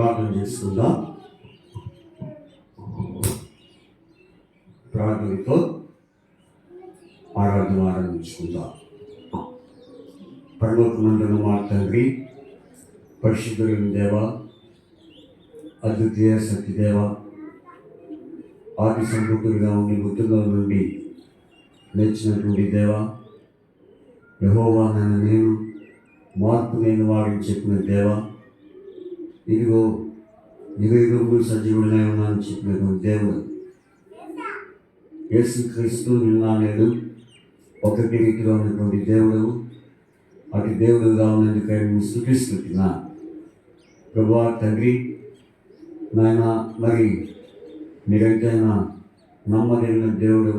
ప్రార్థన చేసుకుందాం. ప్రార్థనతో ఆరాధన ఆరంభించుకుందాం. పరలోకమందున్న మా తండ్రి, పరిశుద్ధులైన దేవ, అద్వితీయ సత్యదేవ, ఆది సంపూర్ణుడిగా ఉండి మృతుల్లో నుండి లేచినటువంటి దేవ, యెహోవా నేను మార్పు లేని వాడిని చెప్పిన దేవ, ఇదిగో యుగయుగములు సజీవుడినై ఉన్నానని చెప్పినటువంటి దేవుడు యేసుక్రీస్తు నిన్న నేడు ఒకటి రీతిలో ఉన్నటువంటి దేవుడు, అటు దేవుడుగా ఉన్నందుకై మేము స్తుతిస్తున్నా. ప్రభువా తండ్రి, నాయన మరి మీరైతేనా నమ్మదగిన దేవుడు,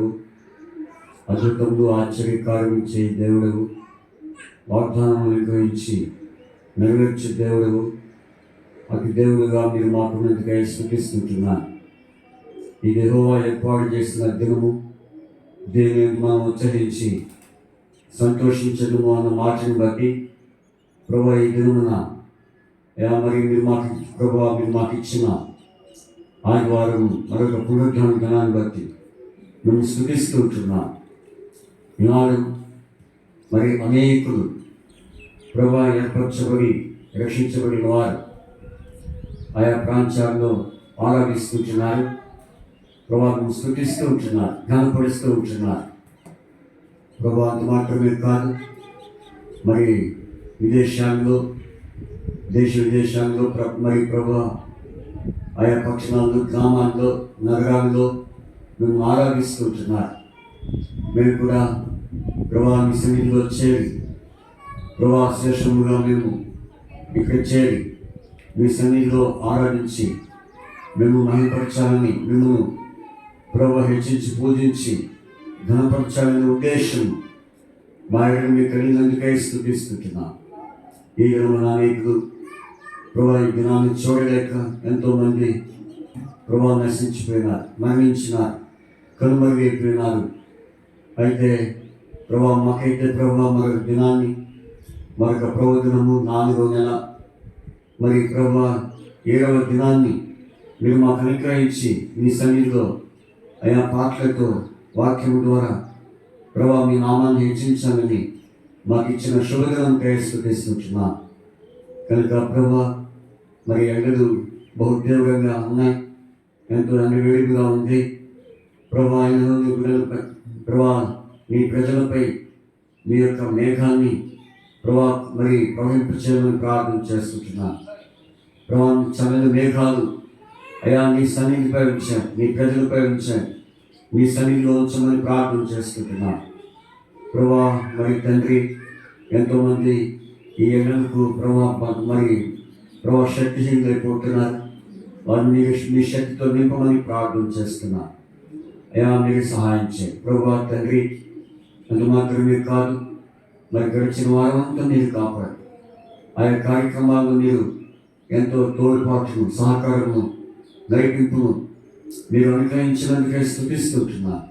అద్భుతములు ఆశ్చర్యకార్యం చేయ దేవుడు, వాగ్దానం అనుగ్రహించి నెరవేర్చే దేవుడు, అటు దేవుడుగా మీరు మాకున్నందుకై స్తుతిస్తున్నాను. ఈ యెహోవా ఏర్పాటు చేసిన దినము, దీన్ని మనం ఉచ్చరించి సంతోషించడము అన్న మాటను బట్టి ప్రభా ఈ దినమున మరి మీరు మాకు ఇచ్చిన ఆదివారం మరొక పునరుద్ధరణ దినాన్ని బట్టి మేము స్తుతిస్తూ ఉంటున్నాం. ఈనాడు మరి అనేకులు ప్రభా ఏర్పరచబడి రక్షించబడిన వారు ఆయా ప్రాంతాల్లో ఆరాధిస్తుంటున్నారు. ప్రభావం స్తుతిస్తూ ఉంటున్నారు, ఘనపరుస్తూ ఉంటున్నారు. ప్రభా అంత మాత్రమే కాదు, మరి విదేశాల్లో దేశ విదేశాల్లో మరి ప్రభా ఆయా పట్టణాల్లో, గ్రామాల్లో, నగరాల్లో మేము ఆరాధిస్తూ ఉంటున్నారు. మేము కూడా ప్రభా మీ సన్నిధిలో చేరి, ప్రభా శేషముగా మేము ఇక్కడ చేరి మీ సన్నిధిలో ఆరాధించి మేము మహిమపరచాలని, మేము ప్రభా హెచ్చించి పూజించి ఘనపరచాలనే ఉద్దేశం మా యొక్క మీ కలిగినందుకై స్తుతిస్తున్నాం. ఈ దినమున అనేకులు ప్రభా ఈ దినాన్ని చూడలేక ఎంతోమంది ప్రభా నశించిపోయినారు, మరణించినారు, కనుమరుగైపోయినారు. అయితే ప్రభా మాకైతే ప్రభా మరొక దినాన్ని, మరొక ప్రభు దినము 4వ నెల మరి ప్రభా 7వ దినాన్ని మీరు మాకు అనుగ్రహించి మీ సన్నిధిలో ఆయా పాటలతో, వాక్యం ద్వారా ప్రభా మీ నామాన్ని హెచ్చించాలని మాకు ఇచ్చిన శుభదినంకై స్తుతిస్తున్నాం. కనుక ప్రభా మరి ఎండలు బహుతీవ్రంగా ఉన్నాయి, ఎంతో ఎండవేడిగా ఉంది. ప్రభా ప్రభా మీ ప్రజలపై మీ యొక్క మేఘాన్ని ప్రభా మరి ప్రవహింపచేయాలని ప్రార్థన చేస్తున్నాను. ప్రభా చల్లని మేఘాలు అయా నీ సన్నిధిపై ఉంచాను, నీ ప్రజలపై ఉంచాను, నీ సన్నిధిలో ఉంచమని ప్రార్థన చేసుకుంటున్నాను. ప్రభా మరి తండ్రి, ఎంతోమంది ఈ ఎండలకు మరి శక్తిహీనులైపోతున్నారు. వారిని మీ శక్తితో నింపమని ప్రార్థన చేస్తున్నాను. అయా మీరు సహాయం చేయండి ప్రభా తండ్రి. అంత మాత్రమే కాదు, మరి గడిచిన వారం అంతా మీరు కాపాడు. ఆయా కార్యక్రమాల్లో మీరు ఎంతో తోడ్పాటును, సహకారము, నడిపింపును మీరు అనుగ్రహించినందుకే స్తుతిస్తుంటున్నారు.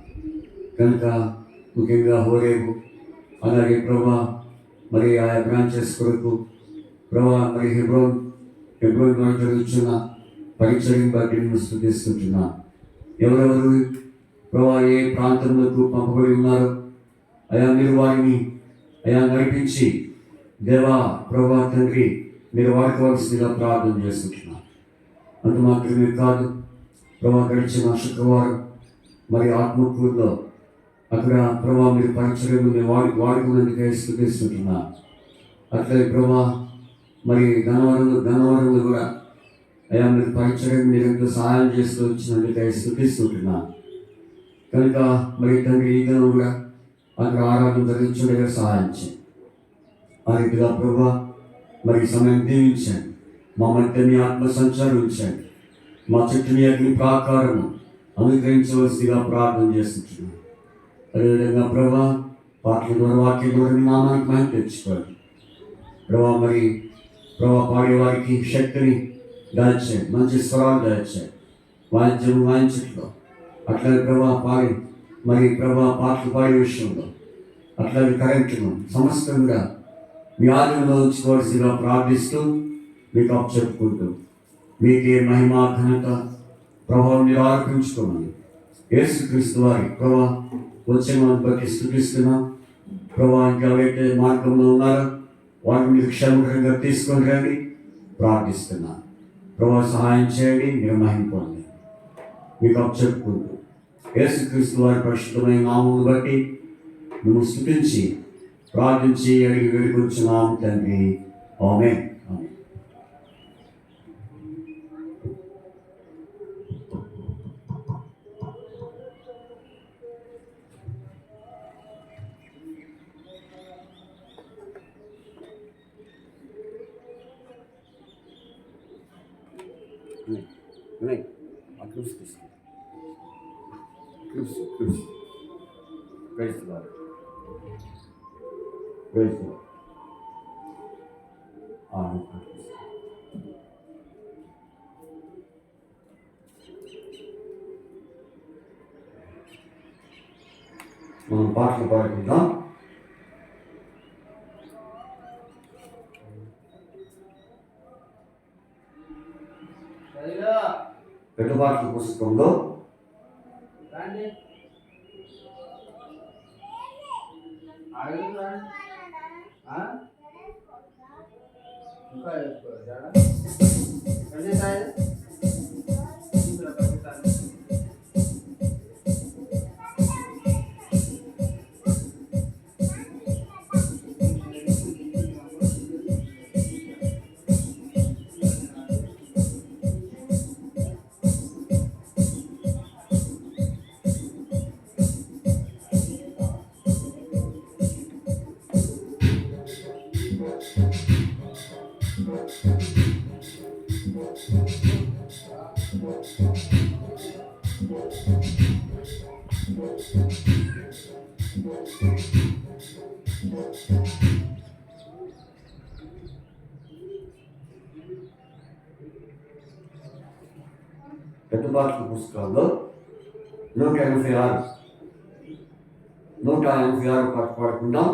కనుక ముఖ్యంగా హోరేబు, అలాగే ప్రభా మరి ఆయా బ్రాంచెస్ కొరకు ప్రభా మరి హెబ్రోన్ జరుగుతున్న పరిచయం బట్టి నేను స్తుతిస్తుంటున్నా. ఎవరెవరు ప్రభా ఏ ప్రాంతంలోకి పంపబడి ఉన్నారో అయా మీరు వారిని అయా నడిపించి దేవా ప్రభా తండ్రి మీరు వాడుకోవాల్సిందిగా ప్రార్థన చేస్తుంటున్నాను. అంత మాత్రమే కాదు ప్రభా గడిచిన శుక్రవారం మరి ఆత్మకూరులో అక్కడ ప్రభా మీరు పరిచయం వాడుకున్నందుకే స్తుతిస్తుంటున్నా. అట్లే ప్రభా మరి ధనవరంలో కూడా అయా మీరు పరిచయం మీరు ఎంతో సహాయం చేస్తూ వచ్చినందుకే స్తుతిస్తుంటున్నా. కనుక మరి తండ్రి ఈ దినం కూడా అక్కడ ఆరాధన ధరించుండగా సహాయం చేయండి. ఆ రీతిగా ప్రభా మరి సమయం దీవించండి, మా మధ్య మీ ఆత్మ సంచారించండి, మా చుట్టూ అగ్ని ప్రాకారము అనుగ్రహించవలసిగా ప్రార్థన చేస్తున్నాను. అదేవిధంగా ప్రభా పాటల ద్వారా, వాక్యం ద్వారా మీ నామానికి మహిమ తెచ్చుకోండి ప్రభా. మరి ప్రభా పాడేవారికి శక్తిని దాల్చండి, మంచి స్వరాలు దాల్చండి, వాయిద్యం వాయించట్లో అట్లాగే ప్రభా పాడి మరి ప్రభా పాటలు పాడే విషయంలో అట్లాగే కరెంట్ను సమస్తం కూడా మీ ఆధీనంలో ఉంచుకోవాల్సిగా ప్రార్థిస్తూ మీకు చెప్పుకుంటూ మీకే మహిమా ఘనత ప్రభావం మీరు ఆరోపించుకోమని యేసుక్రీస్తు వారి ప్రభా వచ్చిన బట్టి స్థుతిస్తున్నాం. ప్రభా ఇంకా ఎవరైతే మార్గంలో ఉన్నారో వారిని మీరు క్షేమకరంగా తీసుకొని రండి ప్రార్థిస్తున్నాను. ప్రభా సహాయం చేయండి, మీరు మహిమ పొందండి. మీకు చెప్పుకుంటూ యేసుక్రీస్తు వారి పరిశుద్ధమైన నామమును బట్టి మేము స్తుతించి ప్రార్థించి అడిగి వేడుకొంచున్నాము తండ్రి. ఆమేన్. Praise the Lord. Praise the Lord. Amen. మనం పాటలు పాడుకుందాం. పెట్టుబాట్ల పుస్తకంలో పెట్టుబాట్ల పుస్తకాల్లో 186 పాట పాడుకుందాం.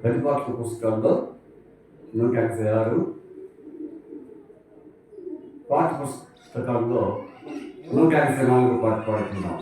పెట్టుబాట్ల పుస్తకాల్లో 186 పాఠ పుస్తకాల్లో 184 పాట పాడుతున్నాం.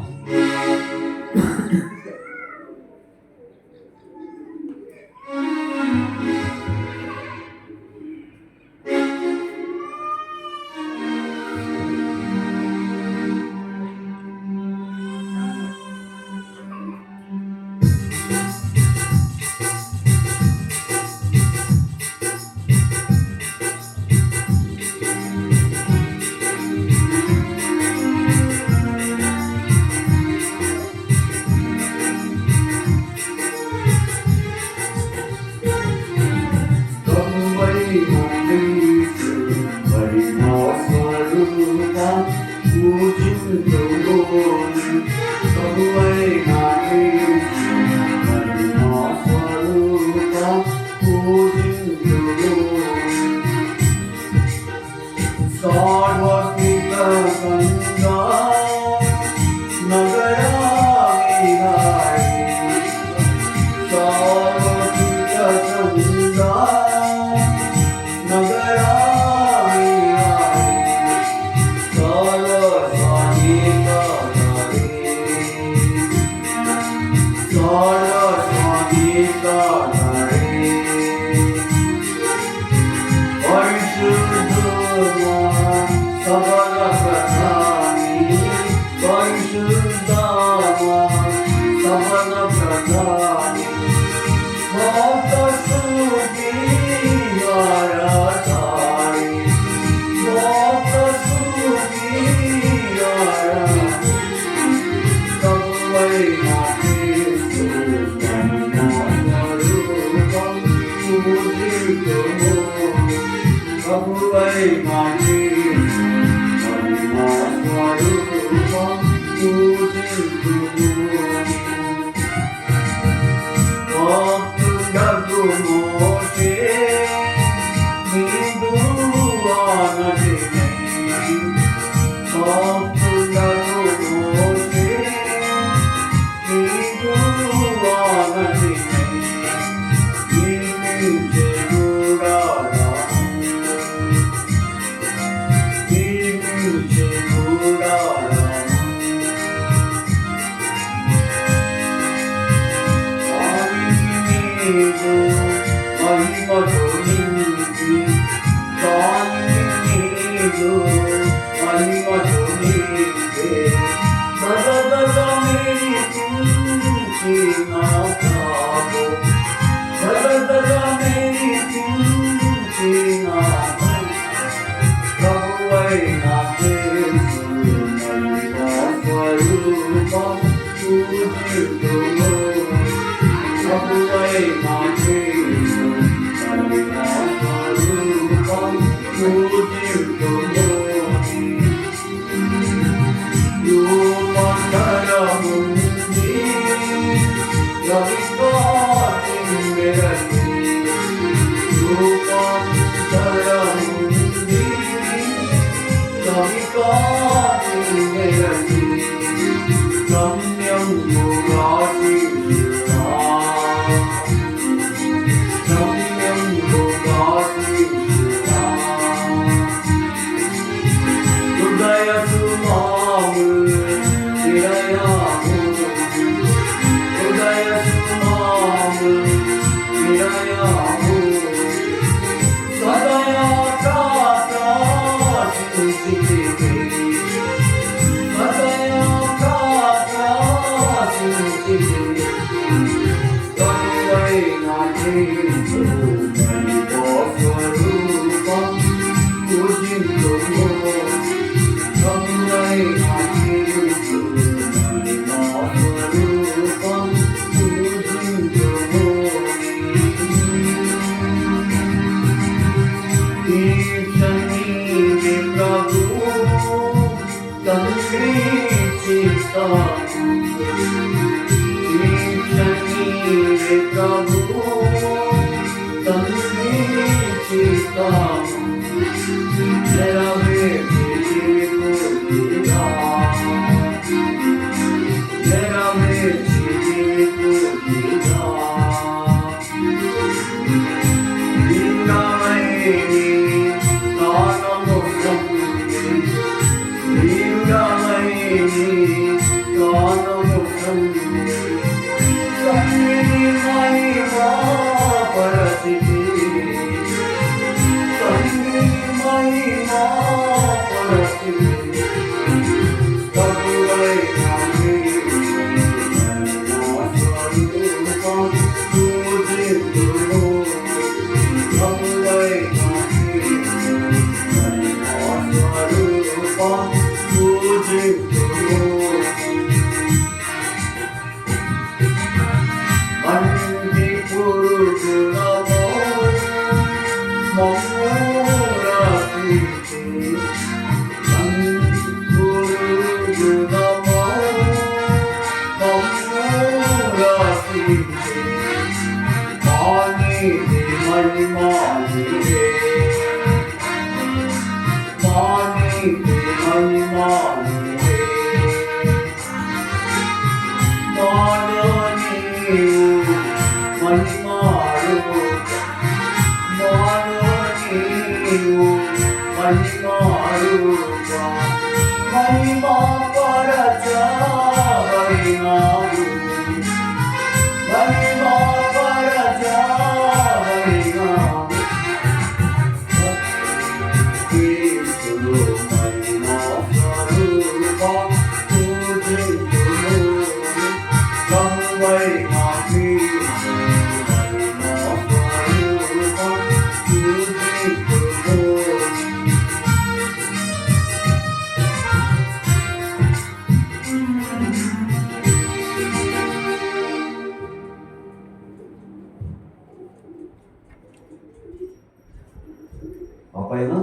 పైన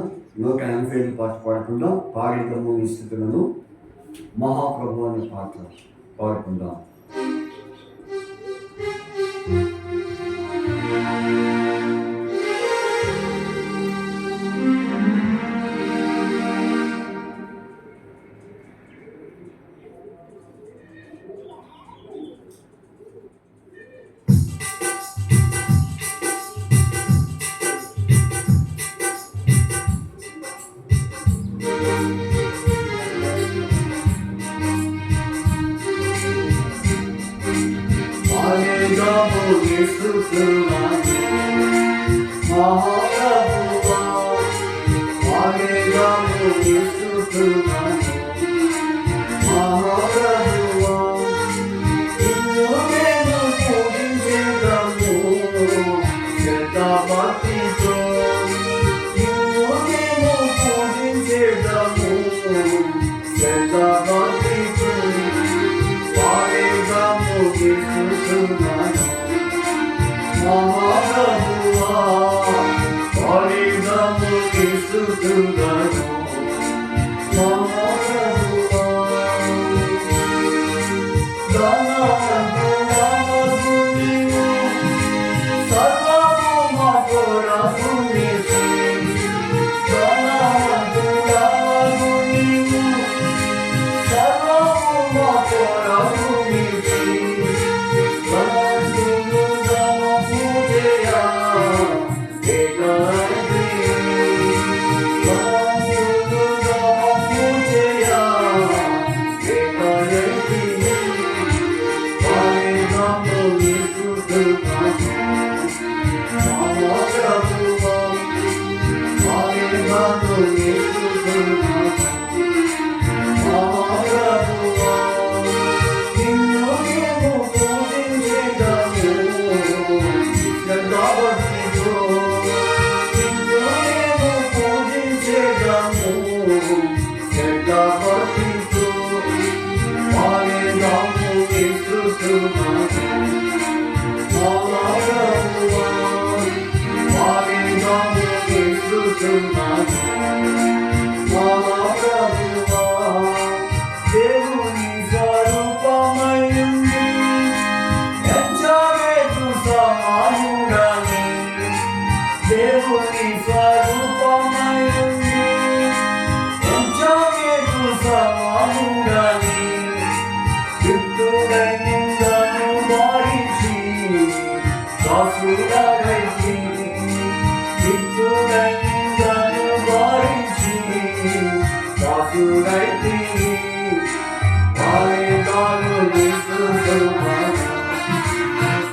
185 పాట పాడుకుందాం. పాడిదము నీ స్థితులను మహాప్రభు అనే పాట పాడుకుందాం. స్తుతులను మా ప్రభువా ధనవంతుడవగు నీవు సర్వము మా కొరకు నీవే ధనవంతుడవగు నీవు సర్వము మా కొరకు నీవే దేవుని స్వరూపమయుండి ఎంచవేతు సమానుడని దేవుని స్వరూపమయుండి ఎంచవేతు సమానుడని యుక్తుడై నిందను వారించి దాసుడైతి యుక్తుడై నిందను వారించి దాసుడైతి ఆలయాలు నిస్తుతులను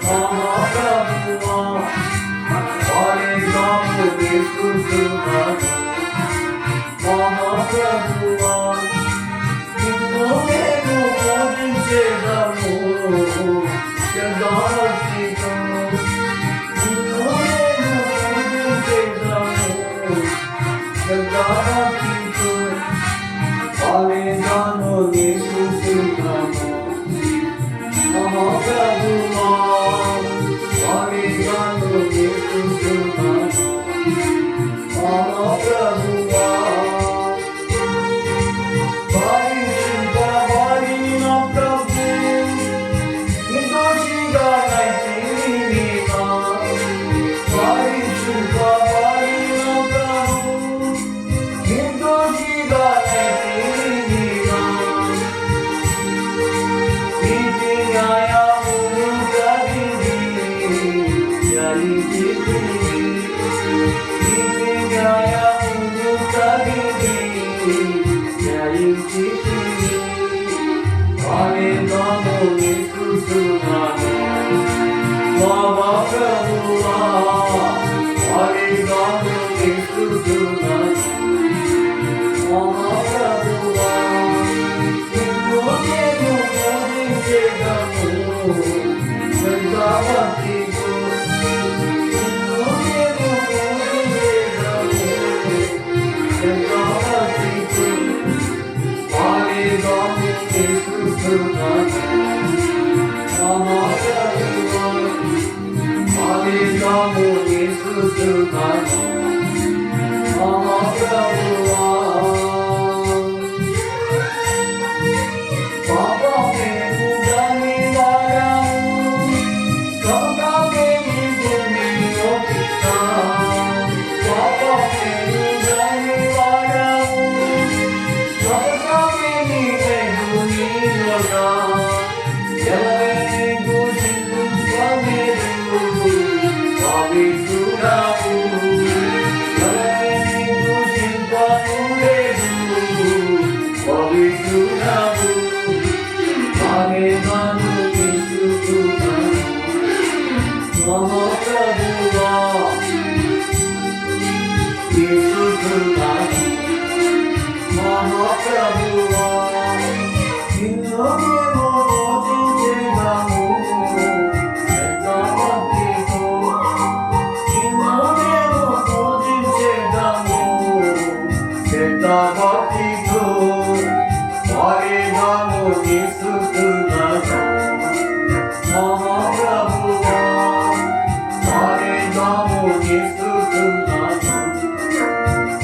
మహాప్రభువా ఆలయాలు నిస్తుతులను మహాప్రభువా నిన్ను మేము పూజించేదము యథార్థితో నిన్ను మేము పూజించేదము యథార్థితో ఆలయాలు నిస్తుతులను మహాప్రభువా ఆలయాలు నిస్తుతులను మహాప్రభువా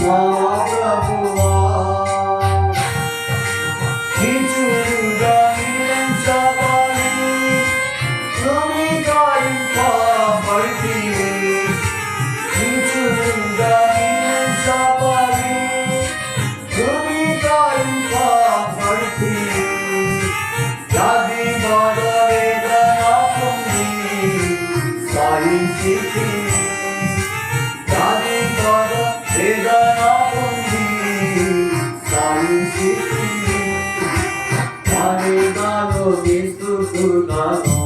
Oh వేదన పొంది సాధించితివి. వారిగాను స్తుతులను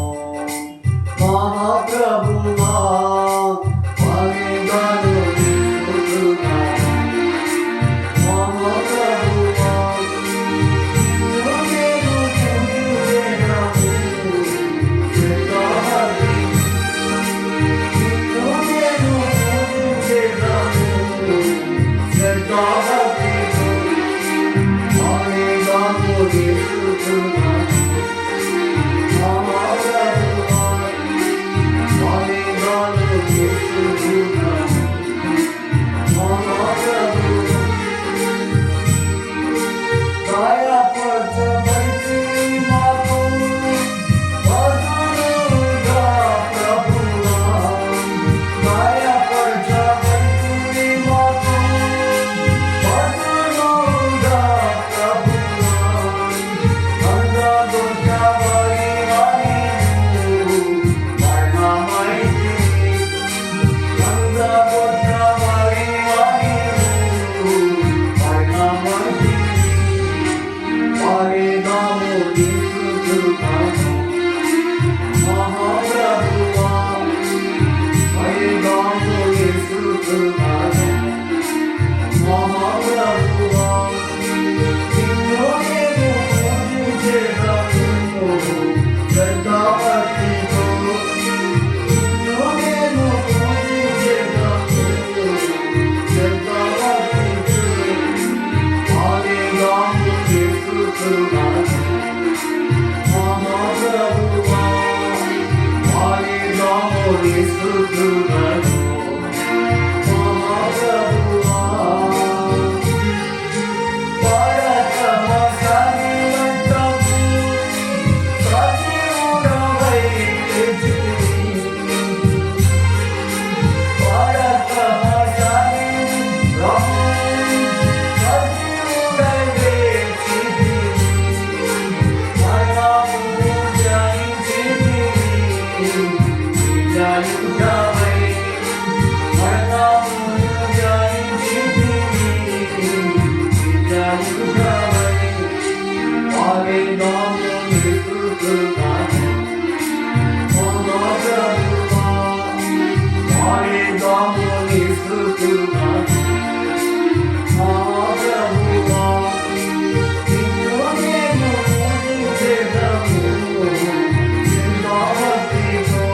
మహాప్రభువా, వారిగాను స్తుతులను మహాప్రభువా. నేను పూజించెదను శ్రద్ధాభక్తి, నేను పూజించెదను శ్రద్ధాభక్తితో. వారిగాను స్తుతులను మహాప్రభువా, వారిగాను స్తుతులను మహాప్రభువా. గాయపరచబడితి మాకు వదనుగా ప్రభువా, గాయపరచబడితి మాకు వదనుగా ప్రభువా. అందగొట్టబడి నీవు మరణమైతివి, అందగొట్టబడి నీవు మరణమైతివి. వారిగాను స్తుతులను మహాప్రభువా, వారిగాను స్తుతులను మహాప్రభువా. నిన్ను నేను పూజించెదను శ్రద్ధాభక్తితో, నిన్ను నేను పూజించెదను శ్రద్ధాభక్తితో. వారిగాను స్తుతులను మహాప్రభువా, వారిగాను స్తుతులను మహాప్రభువా. పరమ సన్నిహితము సజీవుడవై లేచితివి, పరమ సన్నిహితము సజీవుడై లేచితివి. మరణము జయించితివి, విజయుడవై. మరణము జయించితివి, విజయుడవై. వారిగాను స్తుతులను మహాప్రభువా, వారిగాను స్తుతులను మహాప్రభువా. నిన్ను నేను పూజించెదను శ్రద్ధాభక్తితో,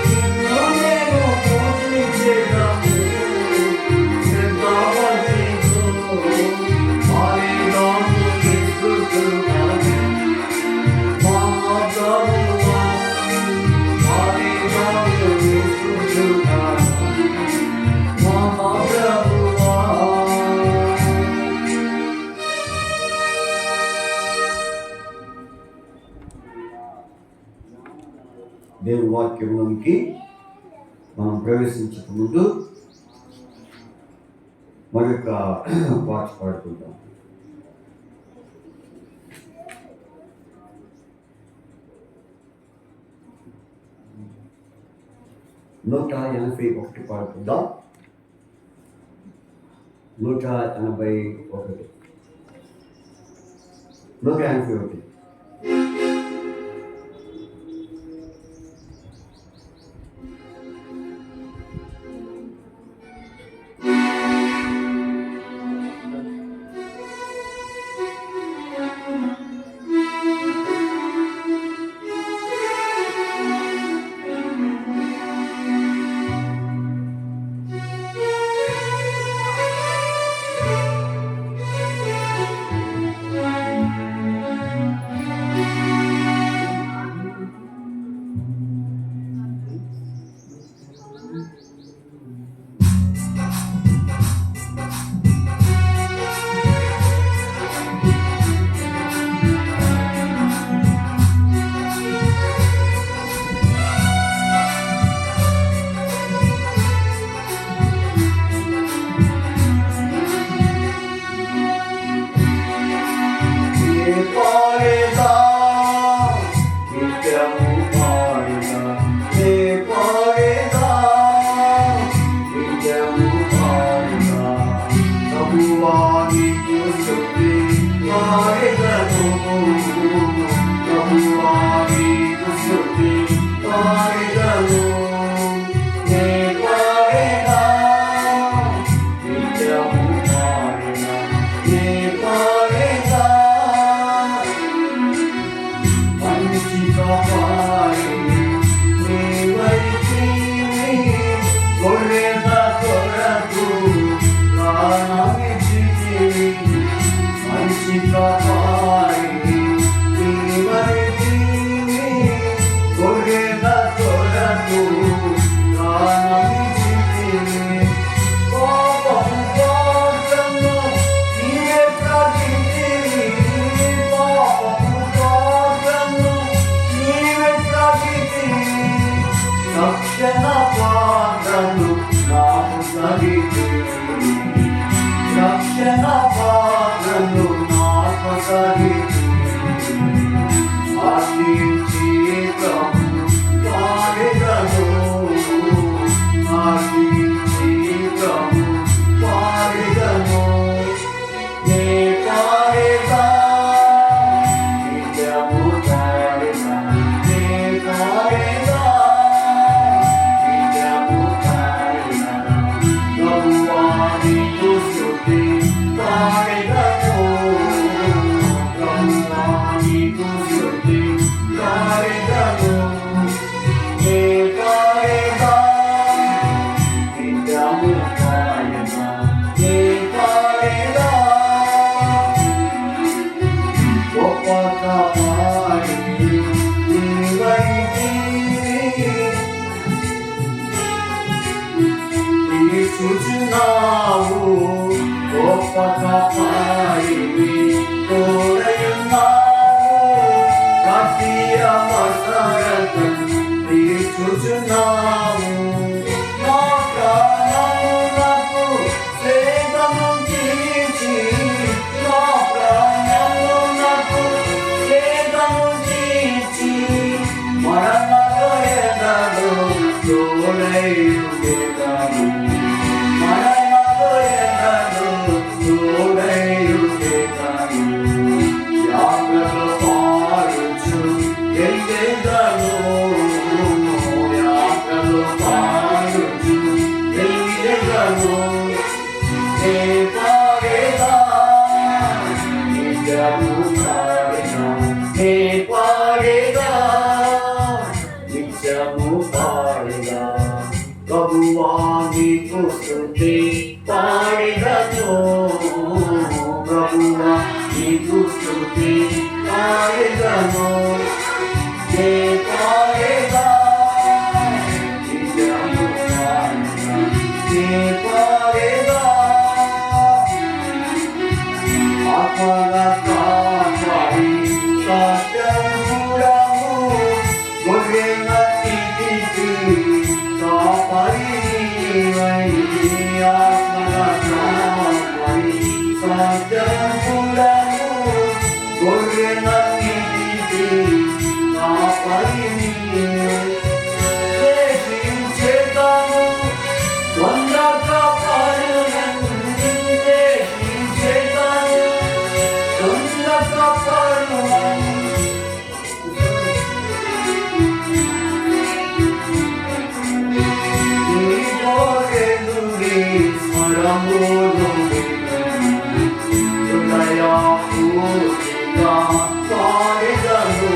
నిన్ను నేను పూజించెదను శ్రద్ధాభక్తితో. వారిగాను స్తుతులను మహాప్రభువా, వారిగాను స్తుతులను మహాప్రభువా. దేవుని వాక్యంలోనికి మనం ప్రవేశించక ముందు మరొక పాట పాడుకుందాం. 181 పాడుకుందాం. 181 181. తప్పకపారివి తోడయున్నావు రాత్రియ వసరతం తీర్చుచున్నావు నా ప్రాణములకు సేదము తీర్చి నా ప్రాణములకు సేదము తీర్చి మరణ వేదనలో తోడయుండెదను మరణ వేదనలో తోడయుండెదను యాగలు పాడుచు ఎల్లెదను యాగలు పాడుచు ఎల్లెదను నే పాడేదా నిత్యము పాడేదా నే పాడేదా నిత్యము పాడేదా ప్రభువా నీకు స్తుతి పాడేదను ప్రభువా నీకు స్తుతి పాడేదను నే పాడేదా నిత్యము పాడేదా నే పాడేదా ఆత్మగా కాపాడి సత్యముడము గొర్రెల నీతికి కాపరి నీవై ఆత్మగా కాపాడి సత్యముడము గొర్రెల నీతికి కాపరి నీవై దేశించేదను వంద కాపరులను దేశించేదను వంద కాపరులను నీ గొర్రెలుని స్వరమును హృదయపూర్తిగా పాడెదను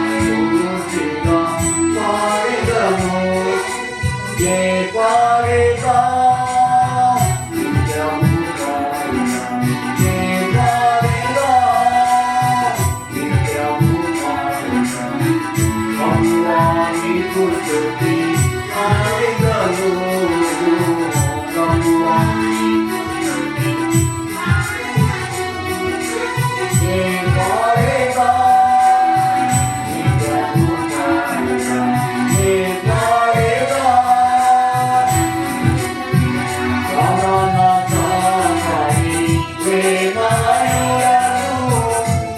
హృదయపూర్తిగా పాడెదను నే పాడేదా నిత్యము పాడేదా నే పాడేదా నిత్యము పాడేదా ప్రభువా నీకు స్తుతి పాడెదను ప్రభువా నే పాడేదా నిత్యము పాడేదా నే పాడేదా ప్రాణనాథాని ప్రేమాయుడను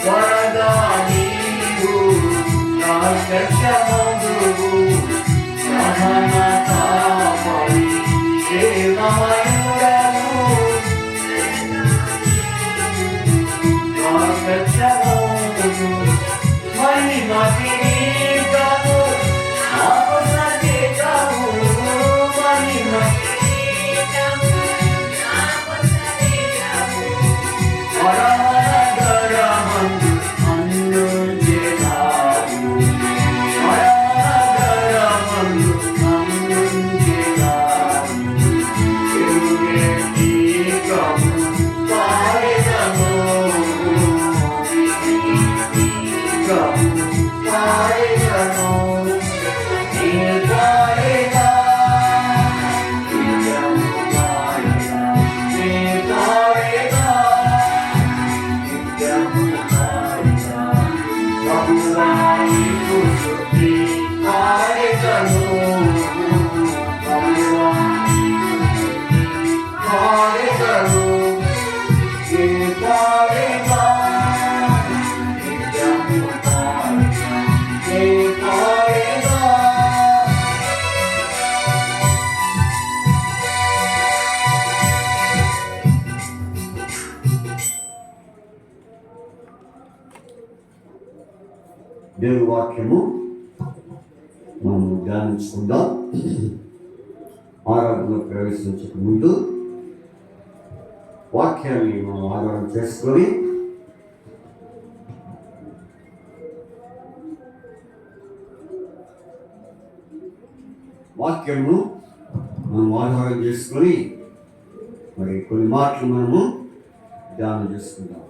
వరదా నీవు నా రక్షణమందువు ప్రాణనాథాని ప్రేమాయుడను నా రక్షణమందువు మహిమ కిరీటము నాకు సజేతము మహిమ పరమనగరమందు అందుంచెదావు పరమనగరమందు అందుంచెదావు ఎరుగే గీతము పాడెదను గీతము పాడెదను నే పాడేదా నిత్యము పాడేదా నే పాడేదా నిత్యము పాడేదా ప్రభువా నీకు స్తుతి పాడెదను ప్రభువా నీకు స్తుతి పాడెదను నే పాడేదా నిత్యము పాడేదా నే పాడేదా దేవుని వాక్యము మనం ధ్యానించుకుందాం. ఆరాధనలో ప్రవేశించక ముందు వాక్యాన్ని మనం ఆధారం చేసుకొని వాక్యము మనం ఆధారం చేసుకొని మరి కొన్ని మాటలు మనము ధ్యానం చేసుకుందాం.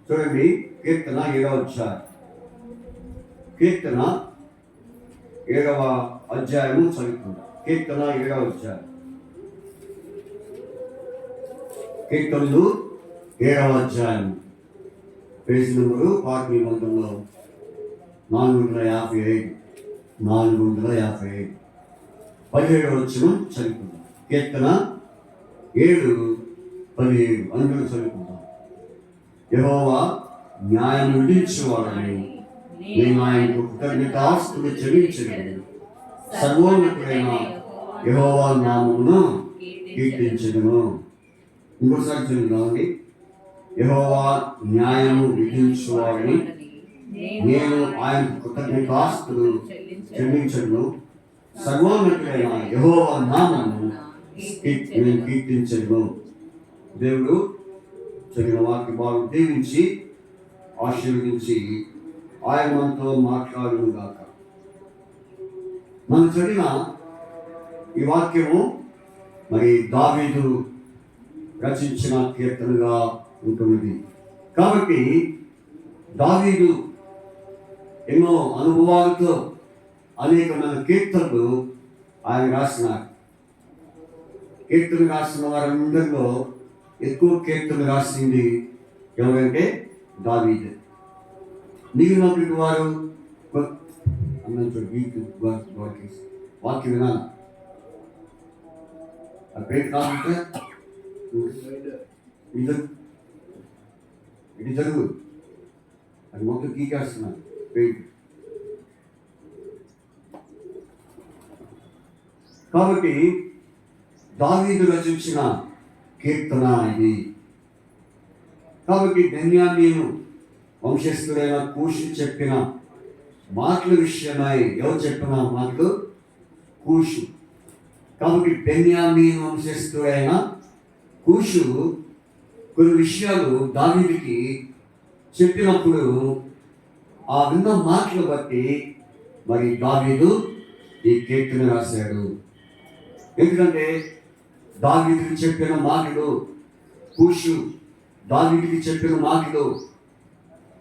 చూడండి, కీర్తన 7వ అధ్యాయం. కీర్తన 7వ అధ్యాయము చదువుకుందాం. కీర్తన 7వ అధ్యాయం. కీర్తనలు 7వ అధ్యాయం పేజీ నెంబరు పాఠ నిబంధనలో 455 17వ వచనం చదువుకుందాం. కీర్తన 7:17 అందరూ చదువుకుందాం. యెహోవా న్యాయం విధించువాడని నేను ఆయనకు కృతజ్ఞతాస్తుతులు చెల్లించెదను. సర్వోన్నతుడైన యెహోవా నామమును కీర్తించెదను. ఇంకోసారి చదువుదామండి. యెహోవా న్యాయము విధించువాడని నేను ఆయనకు కృతజ్ఞతాస్తుతులు చెల్లించెదను. సర్వోన్నతుడైన యెహోవా నామమును నేను కీర్తించెదను. దేవుడు చదివిన వాక్య భాగం దీవించి ఆశీర్వదించి ఆయన మనతో మాట్లాడును గాక. మనం చదివిన ఈ వాక్యము మరి దావీదు రచించిన కీర్తనగా ఉంటుంది. కాబట్టి దావీదు ఎన్నో అనుభవాలతో అనేకమైన కీర్తనలు ఆయన రాసినారు. కీర్తన రాసిన వారందరిలో ఎక్కువ కీర్తన రాసింది ఎవరంటే దావీదు. మిగిలినటువంటి వారు వాక్యం వినాలి. పేరు కాకుంటే ఇది జరుగు అది మొత్తం గీకేస్తున్నాను పేరు. కాబట్టి దావీదు రచించిన కీర్తన ఇది. కాబట్టి బెన్యామీను వంశస్థుడైన కూషు చెప్పిన మాటల విషయమై ఎవరు చెప్పిన మాటలు? కూషు. కాబట్టి బెన్యామీను వంశస్థుడైన కూషు కొన్ని విషయాలు దావీదుకి చెప్పినప్పుడు ఆ విన్న మాటలు బట్టి మరి దావీదు ఈ కీర్తన రాశాడు. ఎందుకంటే దావీదుకి చెప్పిన మాటలు, కూషు దావీదుకి చెప్పిన మాటలు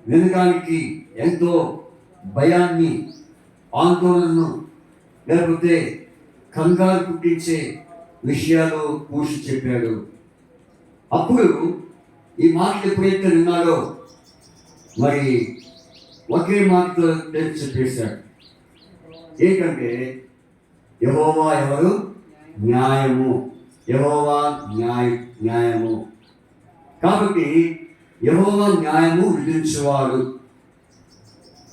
వినడానికి ఎంతో భయాన్ని, ఆందోళనను, లేకపోతే కంగారు పుట్టించే విషయాలు కూషు చెప్పాడు. అప్పుడు ఈ మాటలు ఎప్పుడైతే విన్నాడో మరి ఒకే మాటతో చెప్పేశాడు. ఏంటంటే యెహోవా ఎవరు? న్యాయము. యెహోవా న్యాయము. కాబట్టి యెహోవా న్యాయము విధించేవాడు.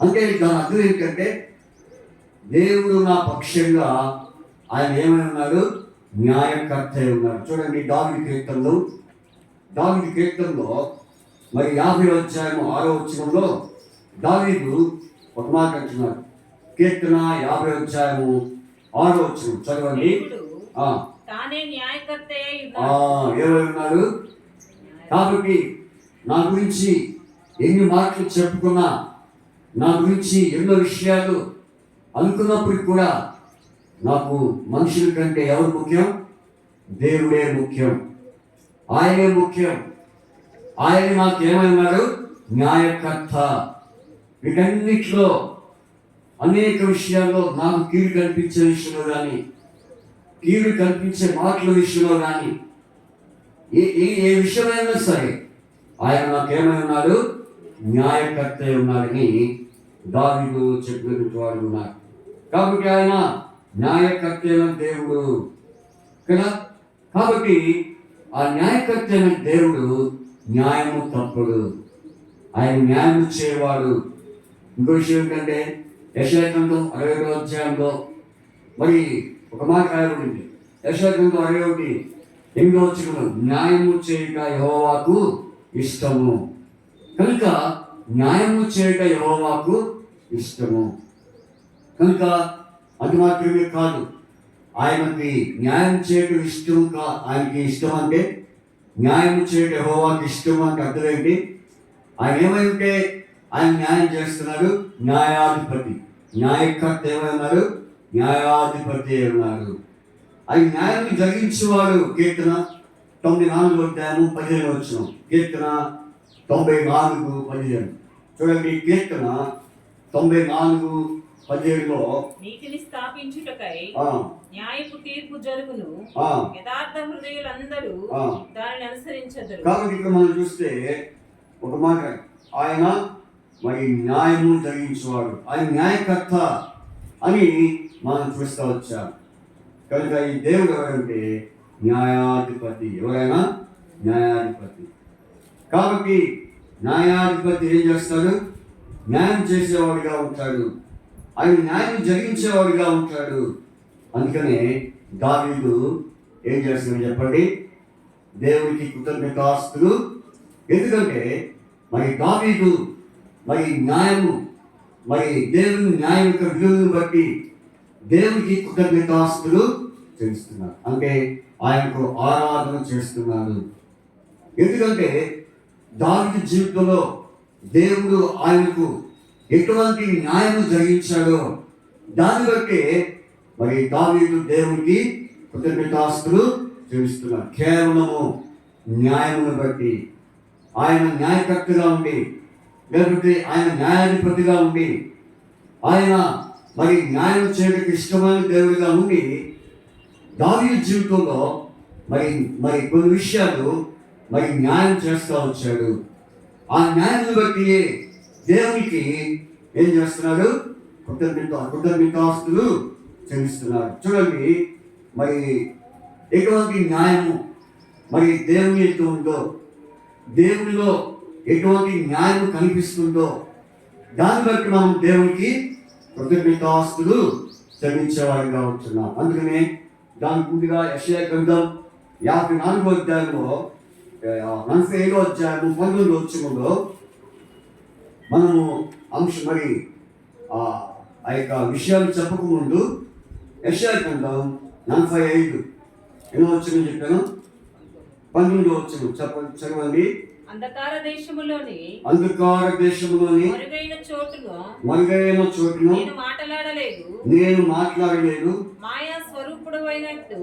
అంటే దాని అర్థం ఏంటంటే దేవుడు నా పక్షంగా ఆయన ఏమై ఉన్నాడు? న్యాయకర్త ఉన్నాడు. చూడండి దావీదు కీర్తనలో మరి 50వ అధ్యాయం 6వ వచనంలో దావీదు ఒక మాట అంటున్నాడు. కీర్తన 50వ అధ్యాయం 6వ వచనం చదవండి. ఏమై ఉన్నాడు? కాబట్టి నా గురించి ఎన్ని మాటలు చెప్పుకున్నా, నా గురించి ఎన్నో విషయాలు అనుకున్నప్పటికి కూడా నాకు మనుషుల కంటే ఎవరు ముఖ్యం? దేవుడే ముఖ్యం. ఆయనే ముఖ్యం. ఆయన నాకు ఏమన్నాడు? న్యాయకర్త. వీటన్నిటిలో అనేక విషయాల్లో నాకు కీడు కల్పించే విషయంలో కానీ, కీడు కల్పించే మాటల విషయంలో కానీ, ఏ విషయమైనా సరే ఆయన నాకేమై ఉన్నాడు? న్యాయకర్త ఉన్నాడని దావీదు చెప్పినటువంటి వాడు ఉన్నారు. కాబట్టి ఆయన న్యాయకర్త దేవుడు కదా. కాబట్టి ఆ న్యాయకర్త దేవుడు న్యాయము తప్పుడు. ఆయన న్యాయం చేయవాడు. ఇంకో విషయం ఏంటంటే యెషయా గ్రంథం 61వ అధ్యాయంలో మరి ఒక మాట రాయబడింది. యెషయా గ్రంథం 61:8వ వచనంలో న్యాయము చేయుట యెహోవాకు ఇష్టము. కనుక న్యాయము చేయట యెహోవాకు ఇష్టము. కనుక అది మాత్రమే కాదు, ఆయనకి న్యాయం చేయటం ఇష్టం. ఆయనకి ఇష్టం అంటే న్యాయం చేయటం యెహోవాకి ఇష్టం అంటే అర్థం ఏంటి? ఆయన ఏమై ఉంటే ఆయన న్యాయం చేస్తున్నాడు. న్యాయాధిపతి. న్యాయకర్త ఏమై ఉన్నాడు? న్యాయాధిపతి ఉన్నాడు. ఆయన న్యాయాన్ని జరిగించేవాడు. కీర్తన 94వ అధ్యాయం 15వ వచనం. కీర్తన 94:15. చూడండి, కీర్తన 94:15 17లో నీతిని స్థాపించుటకై ఆ, న్యాయపు తీర్పు జరుగును, ఆ, యథార్థ హృదయులందరూ ఆ. దానిని అనుసరించదురు. కాబట్టి ఇక్కడ మనం చూస్తే ఒక మాట, ఆయన మరి న్యాయము జరిగించేవాడు, ఆయన న్యాయకర్త అని మనం చూస్తూ వచ్చాం. కనుక ఈ దేవుడు ఎవరంటే న్యాయాధిపతి. ఎవరైనా న్యాయాధిపతి. కాబట్టి న్యాయాధిపతి ఏం చేస్తాడు? న్యాయం చేసేవాడిగా ఉంటాడు, ఆయన న్యాయం జరిగించేవాడిగా ఉంటాడు. అందుకనే దావీదు ఏం చేస్తున్నాడు చెప్పండి? దేవునికి కృతజ్ఞతాస్తులు. ఎందుకంటే మరి దావీదు మరి న్యాయము, మరి దేవుని న్యాయం యొక్క విలువను బట్టి దేవునికి కృతజ్ఞతాస్తులు చేస్తున్నాడు, అంటే ఆయనకు ఆరాధన చేస్తున్నాడు. ఎందుకంటే దావీదు జీవితంలో దేవుడు ఆయనకు ఎటువంటి న్యాయము జరిగించాడో దాన్ని బట్టి మరి దావీదు దేవునికి కృతజ్ఞతాస్తులు చేస్తున్నాడు. కేవలము న్యాయమును బట్టి, ఆయన న్యాయకర్తగా ఉండి, లేకపోతే ఆయన న్యాయాధిపతిగా ఉండి, ఆయన మరి న్యాయం చేయడానికి ఇష్టమైన దేవుడిగా ఉండి దావీదు జీవితంలో మరి మరి కొన్ని విషయాలు మరి న్యాయం చేస్తూ వచ్చాడు. ఆ న్యాయాన్ని బట్టి దేవునికి ఏం చేస్తున్నాడు? కృతజ్ఞతాస్తులు చెల్లిస్తున్నాడు. చూడండి, మరి ఎటువంటి న్యాయము మరి దేవుని ఎటు ఉందో, దేవునిలో ఎటువంటి న్యాయం కనిపిస్తుందో దాన్ని బట్టి మనం దేవునికి కృతజ్ఞతాస్తులు చెల్లించేవాడిగా ఉంటున్నాం. అందుకనే దాని ముందుగా యెషయా గ్రంథం 54వ అధ్యాయంలో 47వ అధ్యాయము 19వ వచనంలో మనము మరి ఆ యొక్క విషయాలు చెప్పకముందు యెషయా గ్రంథం 45 ఎన్నో వచనం చెప్పాను? 19వ వచనం చదవండి. అంధకార దేశములోని మరుగైన చోటును నేను మాట్లాడలేదు, మాయా స్వరూపుడైనట్టు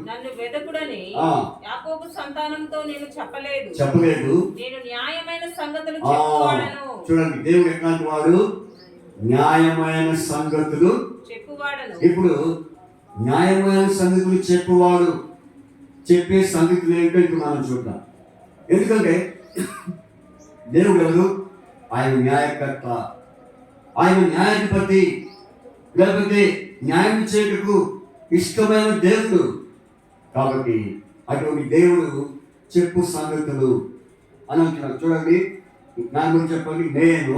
నన్ను వెదకుడని యాకోబు సంతానంతో నేను చెప్పలేదు. నేను న్యాయమైన సంగతులు చెప్పువాడను. చూడండి, దేవుడు ఎట్లాంటి వాడు? న్యాయమైన సంగతులు చెప్పువాడను. ఇప్పుడు న్యాయమైన సంగతులు చెప్పువాడు చెప్పే సంగతులు ఏంటో ఇప్పుడు మనం చూద్దాం. ఎందుకంటే దేవుడు ఎవరు? ఆయన న్యాయకర్త, ఆయన న్యాయాధిపతి, లేకపోతే న్యాయం చేయటకు ఇష్టమైన దేవుడు. కాబట్టి అటువంటి దేవుడు చెప్పు సంగతులు అని అంటున్నాడు. చూడండి, నా గురించి చెప్పండి. నేను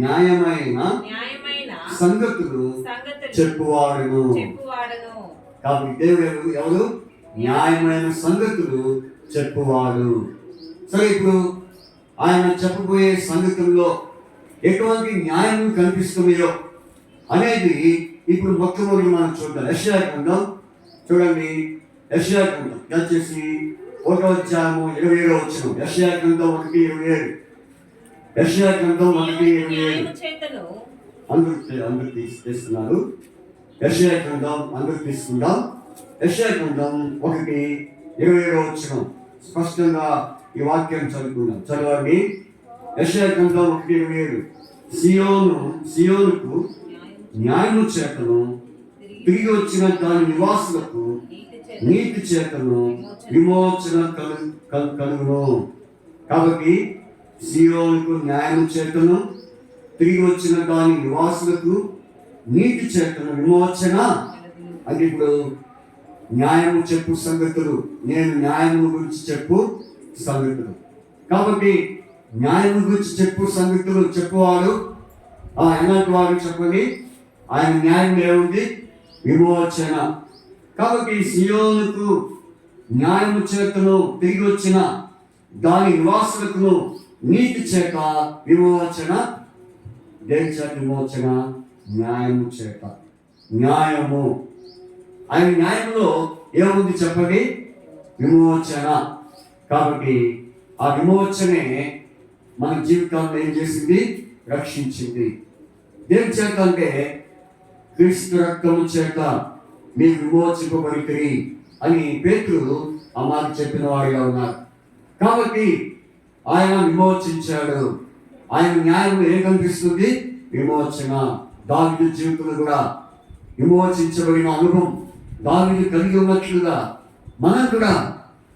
న్యాయమైన సంగతులు చెప్పువాడును. కాబట్టి దేవుడు ఎవరు? న్యాయమైన సంగతులు చెప్పువాడు. సరే, ఇప్పుడు ఆయన చెప్పబోయే సంగతుల్లో ఎటువంటి న్యాయం కనిపిస్తున్నాయో అనేది ఇప్పుడు మొట్టమొదటి మనం చూద్దాం. యెషయా గ్రంథం చూడండి, యెషయా గ్రంథం దయచేసి 1వ అధ్యాయము 27వ వచనం. యెషయా గ్రంథం 1:27. యెషయా గ్రంథం 1:27 అందరూ తీసుకున్నారు. యెషయా గ్రంథం అందరూ తీసుకుందాం. యెషయా గ్రంథం 1:27వ వచనం స్పష్టంగా ఈ వాక్యం చదువుకుందాం. చదవండి. యెషయా గ్రంథం 1:27. సియోనుకు న్యాయము చేతను, తిరిగి వచ్చిన దాని నివాసులకు నీతి చేతను విమోచన కలుగును. కాబట్టి సియోనుకు న్యాయము చేతను, తిరిగి వచ్చిన దాని నివాసులకు నీతి చేతను విమోచన. అంటే ఇప్పుడు న్యాయము చెప్పు సంగతులు, నేను న్యాయము గురించి చెప్పు సంగతులు. కాబట్టి న్యాయం గురించి చెప్పు సంగతులు చెప్పువాడు ఎలాంటి వాడు చెప్పండి? ఆయన న్యాయం ఏముంది? విమోచన. కాబట్టి సియోనుకు న్యాయము చేతను, తిరిగి వచ్చిన దాని నివాసులకు నీతి చేత విమోచన. దేని చేత విమోచన? న్యాయము చేత. న్యాయము, ఆయన న్యాయంలో ఏముంది చెప్పండి? విమోచన. కాబట్టి ఆ విమోచనే మన జీవితాలను ఏం చేసింది? రక్షించింది. దేని చేత అంటే క్రీస్తు రక్తము చేత మీకు విమోచింపబడితిరి అని పేతురు ఆ మాట చెప్పిన వాడిగా ఉన్నారు. కాబట్టి ఆయన విమోచించాడు. ఆయన న్యాయం ఏం కనిపిస్తుంది? విమోచన. దావీదు జీవితంలో కూడా విమోచించబడిన అనుభవం దావీదు కలిగి ఉన్నట్లుగా మనం కూడా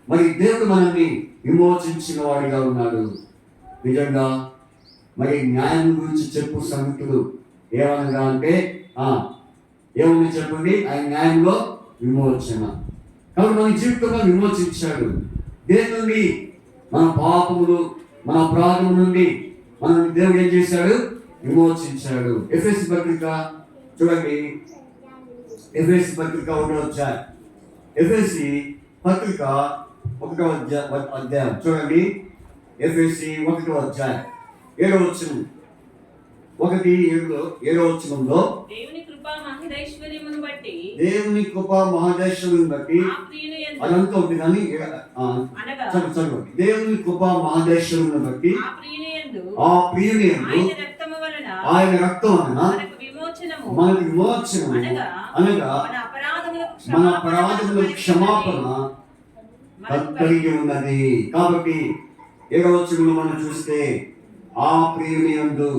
మరి దేవుడు మనల్ని విమోచించిన వాడిగా ఉన్నాడు. నిజంగా మరి న్యాయం గురించి చెప్పు సంగతులు ఏమనగా అంటే ఏమని చెప్పండి, ఆయన న్యాయంలో విమోచన. కాబట్టి మన జీవితంలో విమోచించాడు. దేని నుండి? మన పాపములు, మన అపరాధము నుండి మనం దేవుడు ఏం చేశాడు? విమోచించాడు. ఎఫెసీ పత్రిక చూడండి, ఎఫెసీ పత్రిక 1వ అధ్యాయం, ఎఫెసీ పత్రిక 1వ అధ్యాయం చూడండి. ఎఫెసీ 1వ అధ్యాయం 7వ వచనం, 1:7 వచనంలో దేవుని కృపా మహదైశ్వర్యమును బట్టి అదంతా ఉంది కానీ చదవండి. దేవుని కృపా మహదైశ్వర్యమును బట్టి ఆ ప్రియుని యందు ఆయన రక్తం వలన మనకు విమోచనము అనగా మన అపరాధములకు క్షమాపణ కలిగి ఉన్నది. కాబట్టి 7వ వచనంలో మనం చూస్తే ఆ ప్రియుని యందు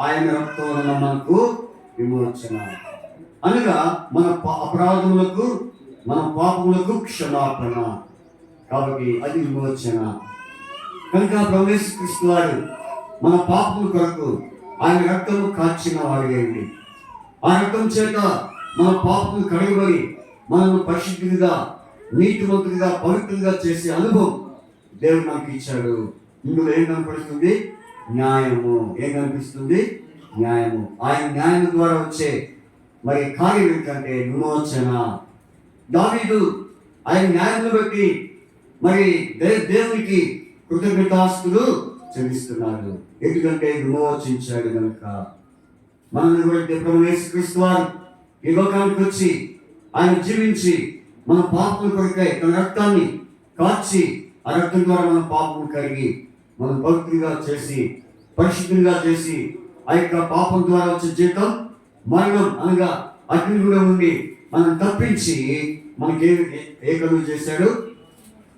ఆయన రక్తం వలన మనకు విమోచన అనగా మన అపరాధములకు, మన పాపములకు క్షమాపణ. కాబట్టి అది విమోచన. కనుక ప్రభువు యేసు క్రీస్తు వారు మన పాపముల కొరకు ఆయన రక్తము కాచిన వాడేయండి. ఆ రక్తం చేత మన పాపములు కడగబడి మనల్ని పరిశుద్ధిగా, నీతిమంతుడిగా, పవిత్రంగా చేసే అనుభవం దేవుడు మనకి ఇచ్చాడు. ఇందులో ఏం కనపడుతుంది? న్యాయము. ఏం కనిపిస్తుంది? న్యాయము. ఆయన న్యాయం ద్వారా వచ్చే మరి కార్యం ఏంటంటే విమోచన. దావీదు ఆయన న్యాయాన్ని బట్టి మరి దేవునికి కృతజ్ఞతాస్తులు చెల్లిస్తున్నాడు. ఎందుకంటే విమోచించాడు కనుక. మనల్ని కూడా ప్రభువు యేసు క్రీస్తు వారు ఈ లోకానికి వచ్చి ఆయన జీవించి మన పాపముల కొరకై తన రక్తాన్ని కాచి ఆ రక్తం ద్వారా మన పాపము కడిగి మనం పవిత్రంగా చేసి, పరిశుద్ధంగా చేసి, ఆ యొక్క పాపం ద్వారా వచ్చే జీతం మరణం అనగా అగ్ని కూడా ఉండి మనం తప్పించి మనకి ఏ కలుగు చేశాడు?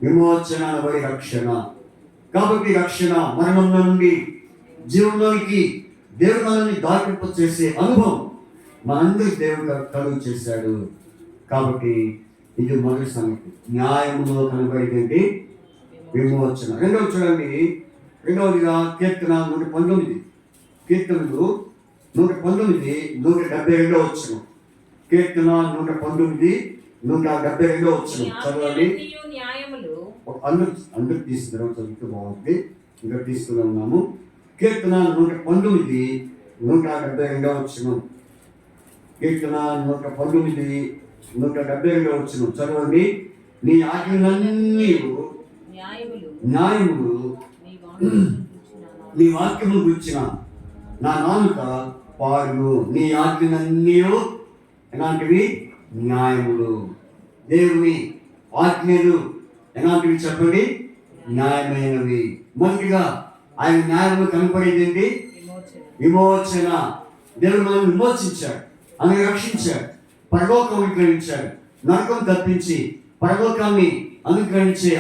విమోచన అనబడి రక్షణ. కాబట్టి రక్షణ, మరణంలో నుండి జీవంలోనికి దేవుడు మనల్ని దాటింప చేసే అనుభవం మనందరికి దేవుడు కలుగు చేశాడు. కాబట్టి ఇది మొదటి సంగతి. న్యాయములో కనబడేది విమోచన. రెండవ చూడండి, రెండవదిగా కీర్తన 119, కీర్తనలు 119 172 వచ్చిన కీర్తన 119 172 వచ్చిన చదవాలి. అందరూ తీసుకున్నాం, చదువుతూ బాగుంటుంది. ఇంకా తీసుకుని ఉన్నాము. కీర్తన 119 172 వచ్చిన కీర్తన 119 172 వచ్చిన చదవండి. నీ ఆజ్ఞలన్నీ న్యాయములు, నీ వాక్యము గుర్చిన నా నాలుక పాడును. నీ ఆజ్ఞలన్నీ ఎలాంటివి? న్యాయములు. దేవుని ఆజ్ఞలు ఎలాంటివి చెప్పండి? న్యాయమైనవి. మొదటిగా ఆయన న్యాయము కనపడేది ఏంటి? విమోచన. దేవుడు మనం విమోచించాడు, ఆయన రక్షించాడు, పరలోకం అనుగ్రహించాడు, నరకం తప్పించి పరలోకాన్ని అనుగ్రహించే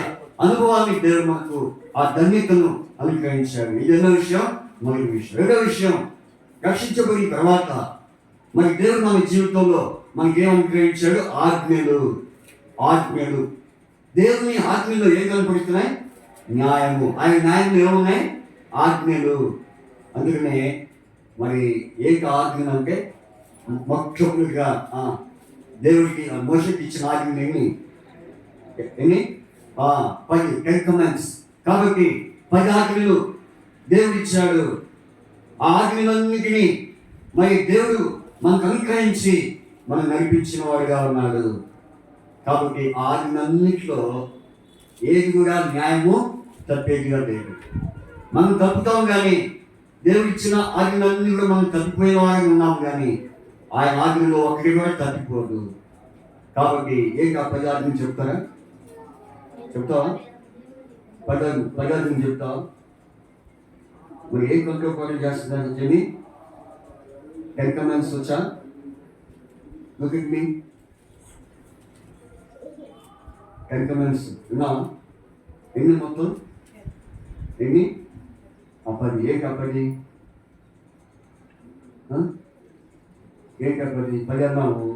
అనుభవాన్ని దేవుడు మనకు ఆ ధన్యతను అనుగ్రహించాడు. ఇది ఎన్నో విషయం, మొదటి విషయం. రెండో విషయం, రక్షించబడిన తర్వాత మరి దేవుడు మన జీవితంలో మనకి ఏం అనుగ్రహించాడు? ఆజ్ఞలు. ఆజ్ఞలు. దేవుని ఆజ్ఞలు ఏం కనపడుతున్నాయి? న్యాయము. ఆయన న్యాయంలో ఏమున్నాయి? ఆజ్ఞలు. అందుకనే మరి ఏంటి ఆజ్ఞలు అంటే మొట్టమొదటిగా దేవుడికి మోషకి ఇచ్చిన ఆజ్ఞలు ఎన్ని 10 కమాండ్స్. కాబట్టి 10 ఆజ్ఞలు దేవుడు ఇచ్చాడు. ఆ ఆజ్ఞలన్నిటినీ మరి దేవుడు మనకు అనుగ్రహించి మనం నడిపించిన వాడుగా ఉన్నాడు. కాబట్టి ఆ ఆజ్ఞలన్నింటిలో ఏది కూడా న్యాయము తప్పేదిగా లేదు. మనం తప్పుతాం కానీ దేవుడు ఇచ్చిన ఆజ్ఞలన్నీ కూడా మనం తప్పిపోయిన వాడిని ఉన్నాం కానీ ఆయన ఆజ్ఞలో ఒకటి కూడా తప్పిపోదు. కాబట్టి ఏంటి ఆ 10 ఆజ్ఞలు చెప్తారా? చెప్తావా? 10 ఆజ్ఞలు చెప్తావా? మరి ఏ కంట్రోల్ చేస్తున్నారు చెప్పి 10 కమాండ్స్ వచ్చా? Look at me. 10 కమాండ్స్ విన్నావా? ఎన్ని మొత్తం? ఎన్ని? 10. ఏ 10? ఏంటి ఆ 10 అన్నావు,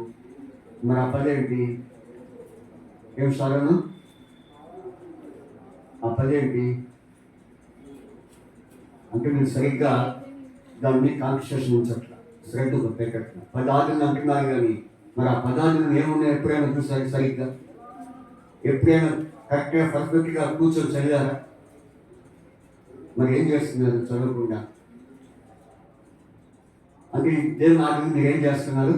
మరి ఆ 10 ఏంటి? ఏం సారను ఆ 10 ఏంటి అంటే నేను సరిగ్గా దాన్ని కాన్సన్ట్రేషన్ ఉంచట్లా, శ్రద్ధ పెట్టట్లా. 10 ఆజ్ఞలు అంటున్నారు కానీ మరి ఆ 10 ఆజ్ఞలు ఏమున్నాయి ఎప్పుడైనా చూసారు సరిగ్గా? ఎప్పుడైనా కరెక్ట్గా పర్ఫెక్ట్గా కూర్చొని చదివారా? మరి ఏం చేస్తున్నారు చదవకుండా? అంటే దేవుని ఆజ్ఞలు మీరు ఏం చేస్తున్నారు?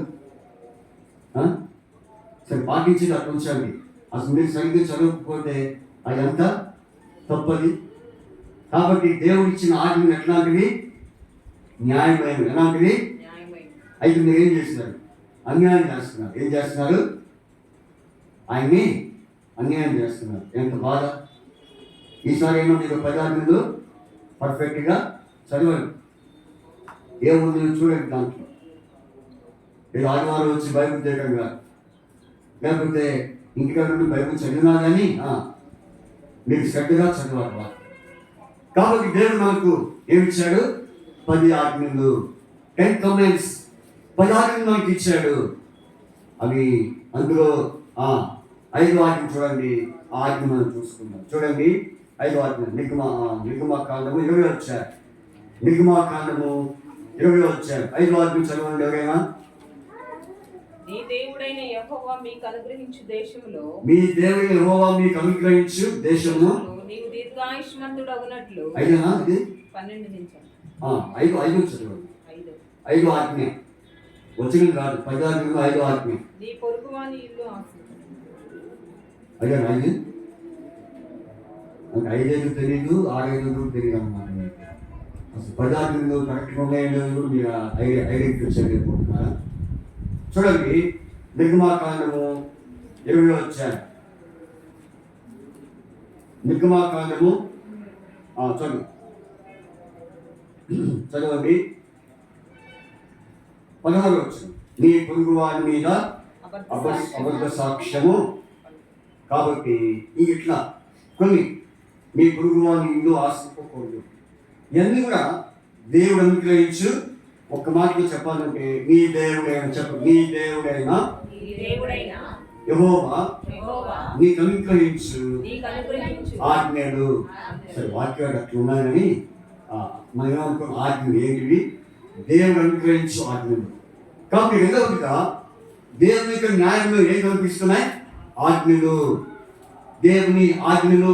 సరే పాటించి అట్లా ఉంచండి. అసలు మీరు సరిగ్గా చదవకపోతే అదంతా తప్పది. కాబట్టి దేవుడు ఇచ్చిన ఆజ్ఞలు ఎట్లాంటివి? న్యాయమైనవి. ఎలాంటివి? అయితే మీరు ఏం చేస్తున్నారు? అన్యాయం చేస్తున్నారు. ఏం చేస్తున్నారు? ఆయన్ని అన్యాయం చేస్తున్నారు. ఎంత బాధ! ఈసారి ఏమో మీరు 10 ఆజ్ఞలు పర్ఫెక్ట్గా చదవండి. ఏముంది చూడండి దాంట్లో. ఇది ఆదివారం వచ్చి బైబిల్ చేయడం కాదు, లేకపోతే ఇంటికాడ నుండి బైబిల్ చదివినా కానీ మీరు శ్రద్ధగా చదవాలి. కాబట్టి దేవుడు మనకు ఏమిచ్చాడు? 10 ఆజ్ఞలు, 10 కమాండ్స్. 10 ఆజ్ఞలు మనకి ఇచ్చాడు. అవి అందులో 5 ఆజ్ఞలు చూడండి. ఆ ఆజ్ఞ మనం చూసుకుందాం. చూడండి 5 ఆజ్ఞలు. నిర్గమాకాండము 20 వచ్చారు. నిర్గమాకాండము 20 వచ్చారు. 5 ఆజ్ఞలు చదవండి ఎవరైనా. నీ దేవుడైన యెహోవా మీకు అనుగ్రహించు దేశములో, మీ దేవుడైన యెహోవా మీకు అనుగ్రహించు దేశములో నీవు దీర్ఘాయుష్మంతుడు అగునట్లు. 5 ఇది 12 నుంచి 5 చదవండి. 5 ఆజ్ఞ వచ్చిన కాదు, 10 ఆజ్ఞలు 5 ఆజ్ఞ. నీ పొరుగువాని ఇల్లు అదే 5 అంటే 5 తెలీదు, 6 తెలియదు అన్నమాట. అసలు 10 ఆజ్ఞలు కరెక్ట్గా ఉన్నాయో కూడా మీరు ఐడెంటిఫై చేయలేకపోతున్నారా? చూడండి నిర్గమాకాండము 20 వచ్చారు. నిర్గమాకాండము చదవండి 16 వచ్చారు. నీ పొరుగువాని మీద అబద్ధ సాక్ష్యము. కాబట్టి ఇట్లా కొన్ని మీ పొరుగువాని ఇల్లు ఆశించకూడదు. ఇవన్నీ కూడా దేవుడు అనుగ్రహించు. ఒక్క మాటలో చెప్పాలంటే నీ దేవుడైన నీ దేవుడైన యెహోవా నీకు అనుగ్రహించు ఆజ్ఞలు. సరే వాక్యాలు అట్లా ఉన్నాయి కానీ మనం ఏమనుకో ఆజ్ఞలు ఏంటివి? దేవుడు అనుగ్రహించు ఆజ్ఞలు. కాబట్టి రెండవదిగా దేవుని యొక్క న్యాయంలో ఏం కనిపిస్తున్నాయి? ఆజ్ఞలు. దేవుని ఆజ్ఞలు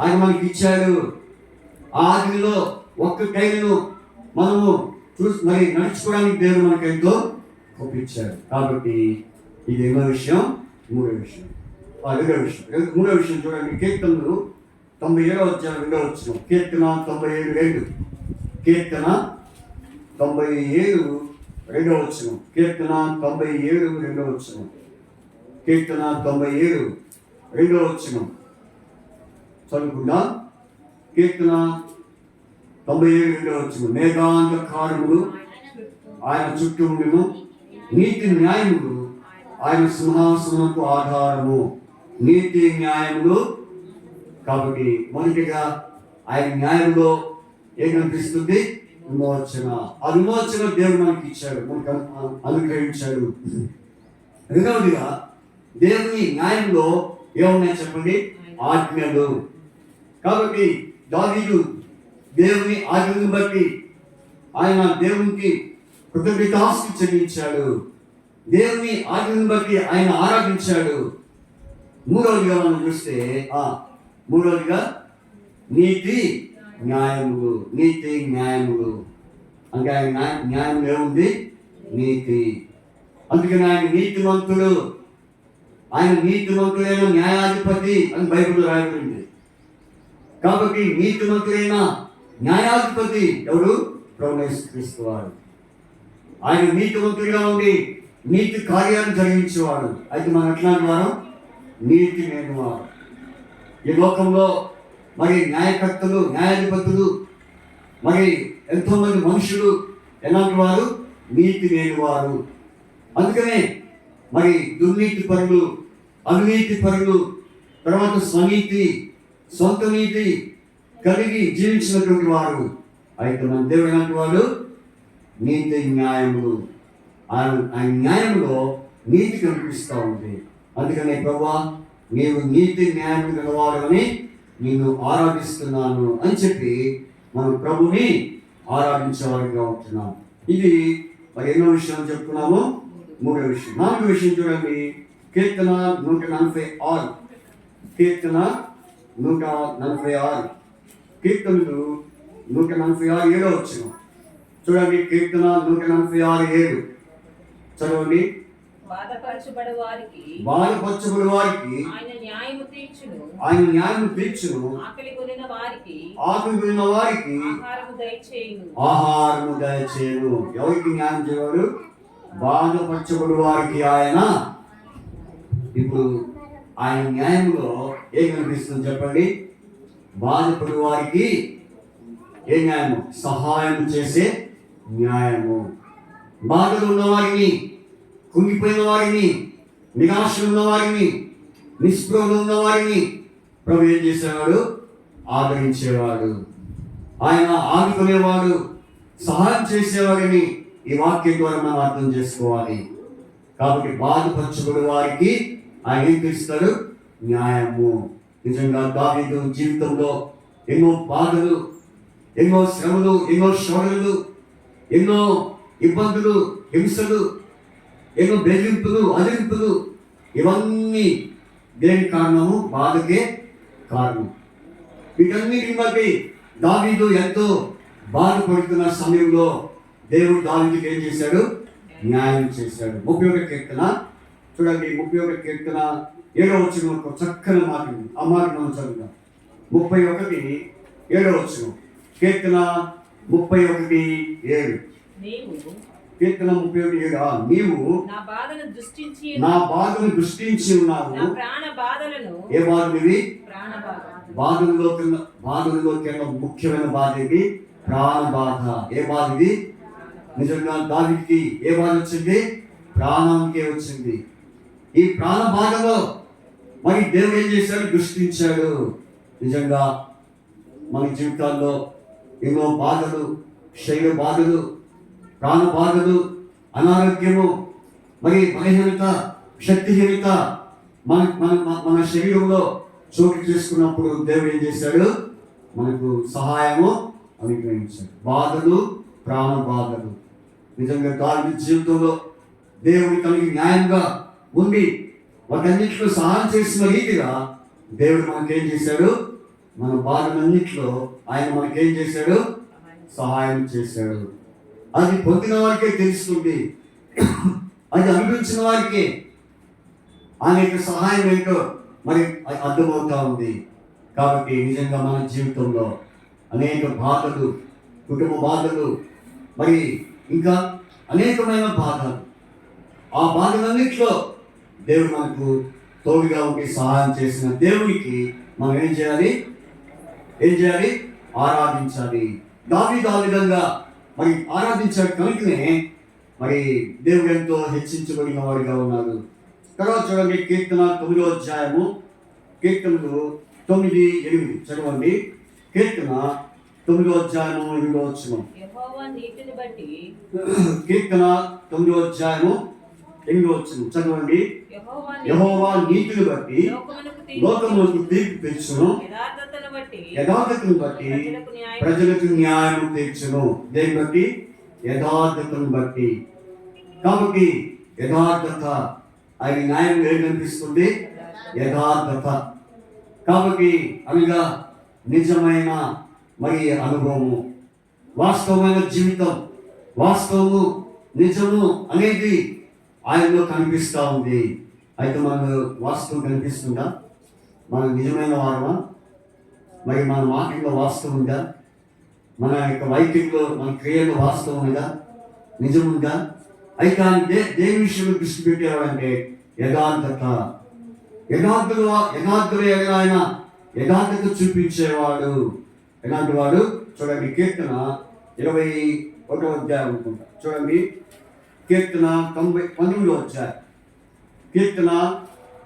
ఆయన మనకి ఇచ్చాడు. ఆ ఆజ్ఞలో ఒక్క టైంలో మనము మరి నడుచుకోవడానికి దేవుడు మనకు ఎంతో ఒప్పించాడు. కాబట్టి ఇది ఎన్నో విషయం? 3వ విషయం. 2వ విషయం. 3వ విషయం చూడండి. కీర్తనలు 97 వచ్చారు 2వ వచనం. కీర్తన 97:2. కీర్తన 97 2వ వచనం. కీర్తన 97 2వ వచనం. కీర్తన 97 2వ వచనం చదువుకుందా. కీర్తన 97 2వ వచనం. మేఘాంధకారములు ఆయన చుట్టూ ఉండెను, నీతి న్యాయములు ఆయన సింహాసనకు ఆధారము. నీతి న్యాయములు. కాబట్టి మొదటిగా ఆయన న్యాయంలో ఏం కనిపిస్తుంది? విమోచన. ఆ విమోచన దేవుడు మనకి ఇచ్చాడు, మనకు అనుగ్రహించాడు. రెండవదిగా దేవుని న్యాయంలో ఏమున్నాయి చెప్పండి? ఆజ్ఞలు. కాబట్టి దావీదు దేవుని ఆజ్ఞను బట్టి ఆయన దేవునికి కృతజ్ఞతాస్తుతి చెల్లించాడు. దేవుని ఆజ్ఞను బట్టి ఆయన ఆరాధించాడు. మూడవదిగా మనం చూస్తే మూడవదిగా నీతి న్యాయములు. నీతి న్యాయములు అంటే ఆయన న్యాయం ఏముంది? నీతి. అందుకని ఆయన నీతిమంతుడు. ఆయన నీతిమంతుడైన న్యాయాధిపతి అని బైబిల్లో రాయబడింది. కాబట్టి నీతిమంతుడైన న్యాయాధిపతి ఎవరు? ప్రభువైన యేసుక్రీస్తు వారు. ఆయన నీతివంతుడిగా ఉండి నీతి కార్యాన్ని జరిగించేవాడు. అయితే మనం ఎట్లాంటి వారు? నీతి లేని వారు. ఈ లోకంలో మరి న్యాయకర్తలు, న్యాయాధిపతులు, మరి ఎంతోమంది మనుషులు ఎలాంటి వారు? నీతి లేని వారు. అందుకనే మరి దుర్నీతి పరులు, అవినీతి పరులు, తర్వాత స్వనీతి, సొంత నీతి కలిగి జీవించినటువంటి వారు. అయితే మన దేవుడు ఎలాంటి వాడు? నీతి న్యాయములు. ఆయన న్యాయంలో నీతి కనిపిస్తూ ఉంది. అందుకనే ప్రభువా నీవు నీతి న్యాయం గలవాడని నిన్ను ఆరాధిస్తున్నాను అని చెప్పి మనం ప్రభుని ఆరాధించేవాడిగా ఉంటున్నాం. ఇది మరి ఎన్నో విషయాలు చెప్పుకున్నాము. 3వ విషయం. 4వ విషయం చూడండి, కీర్తన 146. కీర్తన 146. కీర్తనలు 146 7వ వచనం చూడండి. కీర్తన 146 7 చదవండి. బాధపరచబడు వారికి ఆయన న్యాయము తీర్చును. ఆకలి కొనిన వారికి ఆహారము దయచేయును. ఎవరికి న్యాయం చేయవాడు? బాధపరచబడు వారికి ఆయన. ఇప్పుడు ఆయన న్యాయంలో ఏం కనిపిస్తుంది చెప్పండి? బాధపడు వారికి ఏ న్యాయము? సహాయం చేసే న్యాయము. బాధలు ఉన్న వారిని, కుంగిపోయిన వారిని, నిరాశలు ఉన్న వారిని, నిస్పృహలు ఉన్న వారిని ప్రభు ఏం చేసేవాడు? ఆదరించేవాడు. ఆయన ఆదుకునేవాడు, సహాయం చేసేవాడిని ఈ వాక్యం ద్వారా మనం అర్థం చేసుకోవాలి. కాబట్టి బాధపరచబడి వారికి ఆయన ఏం తీస్తాడు? న్యాయము. నిజంగా దావీదు జీవితంలో ఎన్నో బాధలు, ఎన్నో శ్రమలు, ఎన్నో శోధనలు, ఎన్నో ఇబ్బందులు, హింసలు, ఎన్నో బెదిరింపులు, అదిరింపులు, ఇవన్నీ దేని కారణము? బాధకే కారణం. వీటన్నిటిని బట్టి దావీదు ఎంతో బాధపడుతున్న సమయంలో దేవుడు దావీదుకి ఏం చేశాడు? న్యాయం చేశాడు. 31వ కీర్తన చూడండి. 31వ కీర్తన 7వ వచనం ఒక చక్కని మాట ఉంది. ఆ మాట మనం చదువుదాం. 31 7వ వచనం. కీర్తన 31 7. కీర్తన 31 7. నీవు నా బాధను దృష్టించి ఉన్నావు. ఏ బాధలు ఇవి? బాధల్లో కన్నా ముఖ్యమైన బాధ ఇది ప్రాణ బాధ. ఏ బాధ ఇది? నిజంగా దావీదుకి ఏ బాధ వచ్చింది? ప్రాణానికే వచ్చింది. ఈ ప్రాణ బాధలో మరి దేవుడు ఏం చేశాడు? దృష్టించాడు. నిజంగా మన జీవితాల్లో ఎన్నో బాధలు, శరీర బాధలు, ప్రాణ బాధలు, అనారోగ్యము, మరి బలహీనత, శక్తిహీనత మన శరీరంలో చోటు చేసుకున్నప్పుడు దేవుడు ఏం చేశాడు? మనకు సహాయము అనుగ్రహించాడు. బాధలు, ప్రాణ బాధలు. నిజంగా దావీదు జీవితంలో దేవుడి కలిగి న్యాయంగా ఉండి వాటన్నింటిలో సహాయం చేసిన రీతిగా దేవుడు మనకేం చేశాడు? మన బాధలన్నింటిలో ఆయన మనకేం చేశాడు? సహాయం చేశాడు. అది పొందిన వారికే తెలుస్తుంది, అది అనుభవించిన వారికే ఆయన యొక్క సహాయం ఏంటో మరి అర్థమవుతా ఉంది. కాబట్టి నిజంగా మన జీవితంలో అనేక బాధలు, కుటుంబ బాధలు, మరి ఇంకా అనేకమైన బాధలు, ఆ బాధలన్నింటిలో దేవుడు మనకు తోడుగా ఉండి సహాయం చేసిన దేవునికి మనం ఏం చేయాలి? ఆరాధించాలి. దావీదు ఆ విధంగా మరి ఆరాధించాడు కనుకనే మరి దేవుడు ఎంతో హెచ్చించబడిన వాడిగా ఉన్నాడు. తర్వాత చూడండి, కీర్తన 9వ అధ్యాయము, కీర్తనలు 9, 8 చదవండి. కీర్తన 9వ అధ్యాయము 8వ వచనం. కీర్తన 9వ అధ్యాయము 8వ వచనం చదవండి. యెహోవా నీతిని బట్టి లోకములకు తీర్పు తెచ్చును, యథార్థతను బట్టి ప్రజలకు న్యాయం తీర్చును. దేని బట్టి? యథార్థతను బట్టి. కాబట్టి యథార్థత, ఆయన న్యాయం ఏం కనిపిస్తుంది? యథార్థత. కాబట్టి అనగా నిజమైన మరి అనుభవము, వాస్తవమైన జీవితం, వాస్తవము, నిజము అనేది ఆయనలో కనిపిస్తూ ఉంది. అయితే మనకు వాస్తవం కనిపిస్తుందా? మన నిజమైన వారమా? మరి మన మాటల్లో వాస్తవం ఉందా? మన యొక్క వైఖరిలో, మన క్రియలో వాస్తవం ఉందా? నిజం ఉందా? అయితే ఆయన దేని విషయంలో దృష్టి పెట్టేవాడంటే యథార్థత. యథార్థులు ఆయన యథార్థత చూపించేవాడు. ఎలాంటి వాడు? చూడండి, కీర్తన 21వ అధ్యాయం అనుకుంటా. చూడండి, కీర్తన 19వ అధ్యాయం, కీర్తన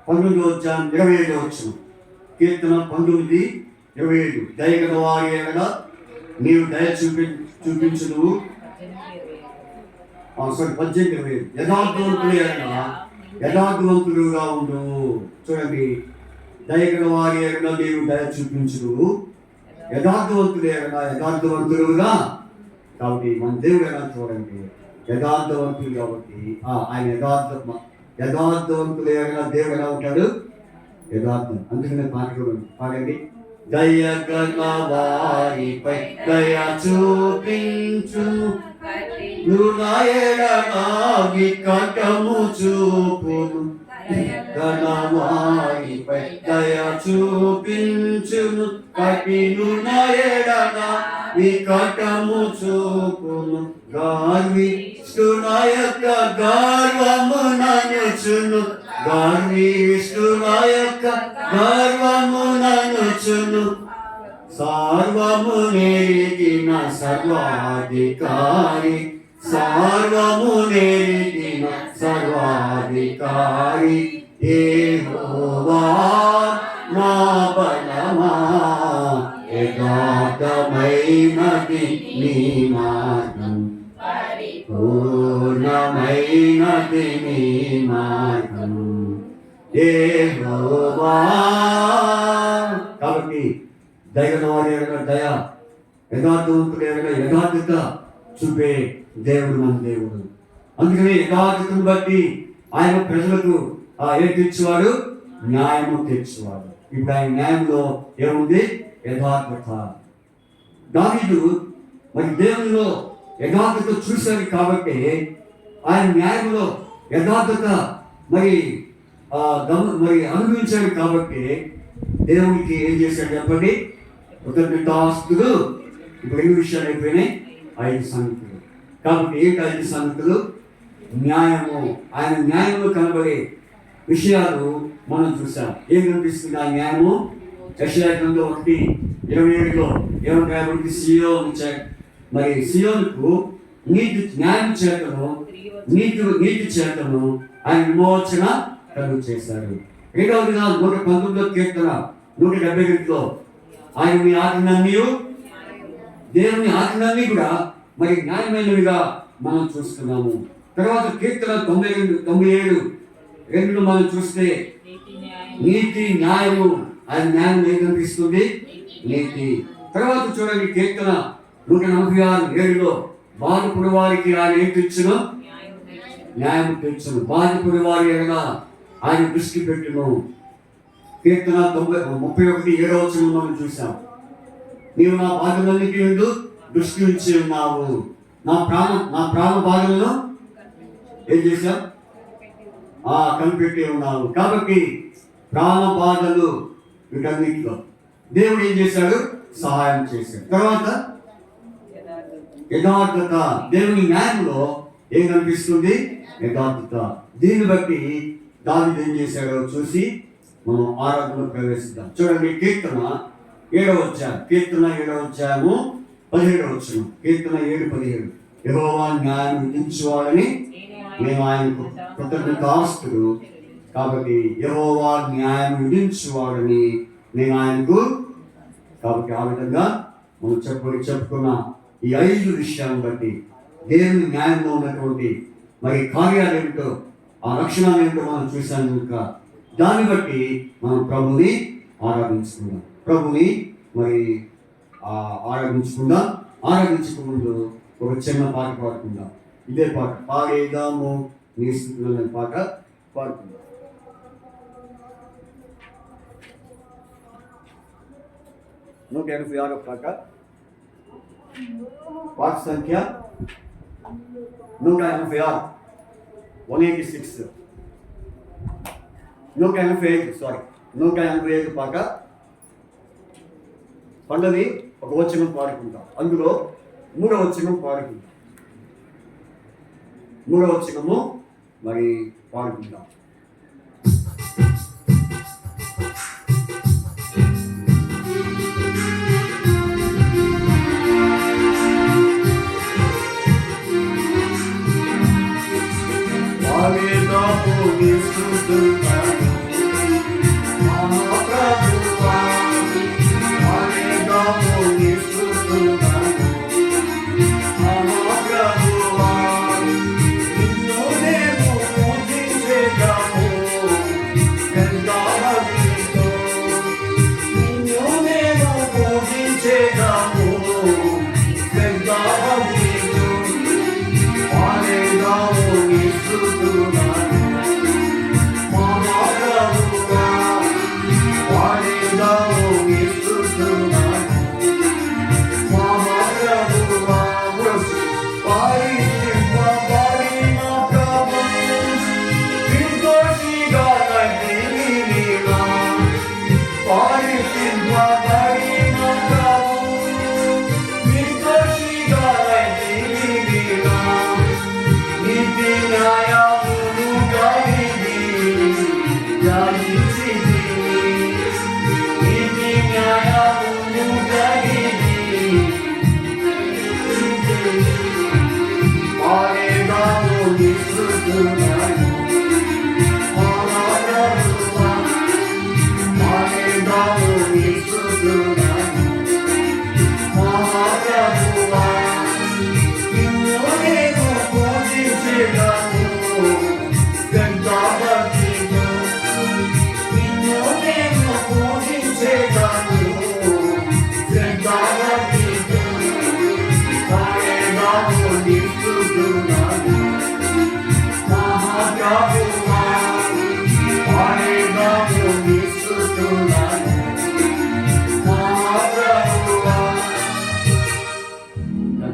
19వ అధ్యాయం 27వ వచనం. కీర్తన 19:27. దయగల వారి ఎడల నీవు దయ చూపించుదువు. 18 యథార్థవంతులుగా ఉండు. చూడండి, దయగల వారి ఎడల నీవు దయ చూపించుడు, యథార్థవంతులుగా. కాబట్టి మన దేవుడు ఎలా చూడండి, యథార్థవంతులు కాబట్టి ఆయన యథార్థవంతులు ఎడల దేవుడు ఎలా ఉంటాడు, యథార్థం. అందుకనే పాట పాడండి. దయగల వారిపై దయ చూపించు, వికటము చూపును. దయగల వారిపై దయ చూపించును, కఠినుల ఎడల వికటము చూపును. గర్విష్ఠుల యొక్క గర్వము ననుచును, గర్విష్ఠుల యొక్క గర్వము ననుచును. సర్వము నెరిగిన సర్వాధికారి, సర్వము నెరిగిన సర్వాధికారి యెహోవా నా బలమా. యథార్థమైనది నీ మార్గం, పూర్ణమైనది నీ మార్గం యెహోవా. కాబట్టి దయగల వారి దయ, యథార్థవంతుల యథార్థత చూపే దేవుడు మన దేవుడు. అందుకని యథార్థతను బట్టి ఆయన ప్రజలకు ఏం తెచ్చేవాడు, న్యాయము తెచ్చేవాడు. ఇప్పుడు ఆయన న్యాయంలో ఏముంది, యథార్థత. దావీదు మరి దేవునిలో యథార్థత చూశాడు కాబట్టి ఆయన న్యాయంలో యథార్థత మరి అనుభవించాడు కాబట్టి దేవునికి ఏం చేశాడు చెప్పండి, కృతజ్ఞతాస్తులు. ఇప్పుడు ఎన్ని విషయాలు అయిపోయినాయి, 5 సంగతులు. కాబట్టి ఏంటి 5 సంగతులు? న్యాయము. ఆయన న్యాయంలో కనబడే విషయాలు మనం చూసాం. ఏం కనిపిస్తుంది ఆ న్యాయము? యెషయా గ్రంథం 1:27లో ఏమని రాయబడింది, మరి సియోనుకు న్యాయం చేతను నీతి చేతను ఆయన విమోచన కలుగు చేశారు. రెండవదిగా 119 కీర్తన 172లో ఆయన మీ ఆజ్ఞలన్నీ, దేవుని ఆజ్ఞలన్నీ కూడా మరి న్యాయమైనవిగా మనం చూస్తున్నాము. తర్వాత కీర్తన 97:2 మనం చూస్తే నీతి న్యాయము, ఆయన న్యాయం ఏం కనిపిస్తుంది, నీతి. తర్వాత చూడండి కీర్తన 146:7లో బాధపడి వారికి ఆయన ఏం తెచ్చును, న్యాయం తెచ్చును. బాధపడి వారి ఎడల ఆయన దృష్టి పెట్టును. కీర్తన 31:7 మనం చూసాం. నీవు నా బాధలన్నిటి నుండి దృష్టి ఉంచి ఉన్నావు, నా ప్రాణ బాధలను ఏం చేశావు, కనిపెట్టి ఉన్నావు. కాబట్టి ప్రాణ బాధలు వీటన్నిటిలో దేవుడు ఏం చేశాడు, సహాయం చేశాడు. తర్వాత యథార్థత. దేవుని న్యాయంలో ఏం కనిపిస్తుంది, యథార్థత. దీన్ని బట్టి దావీదు ఏం చేశాడో చూసి మనం ఆరాధనలో ప్రవేశిద్దాం. చూడండి కీర్తన 7వ అధ్యాయం, కీర్తన 7వ అధ్యాయము 17వ వచనం. కీర్తన 7:17 యెహోవా న్యాయం విధించువాడని మేము ఆయనకు కృతజ్ఞతాస్తులు. కాబట్టి యెహోవా న్యాయం విధించువాడని నేను ఆయనకు. కాబట్టి ఆ విధంగా మనం చెప్పుకున్న ఈ 5 విషయాలను బట్టి దేవుని న్యాయంలో ఉన్నటువంటి మరి కార్యాలు ఏమిటో, ఆ లక్షణాలు ఏమిటో మనం చూసాం కనుక దాన్ని బట్టి మనం ప్రభుని ఆరాధించుకుందాం. ప్రభుని మరి ఆరాధించకముందు ఒక చిన్న పాట పాడుకుందాం. ఇదే పాట, పాడేదాము నీ స్థితిలో అనే పాట పాడుకుందాం. 186 పాట, పాట సంఖ్య 186, 186, 185 పాట. పండది ఒక వచనం పాడుకుంటాం. అందులో 3వ వచనం పాడుకుంటాం. 3వ వచనము మరి పాడుకుంటాం.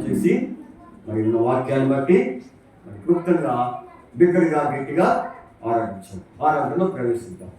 చేసి మరి ఉన్న వాక్యాన్ని బట్టి మరి క్లుప్తంగా బిగ్గరగా గట్టిగా ఆరాధించాం. ఆరాధనలో ప్రవేశిద్దాం.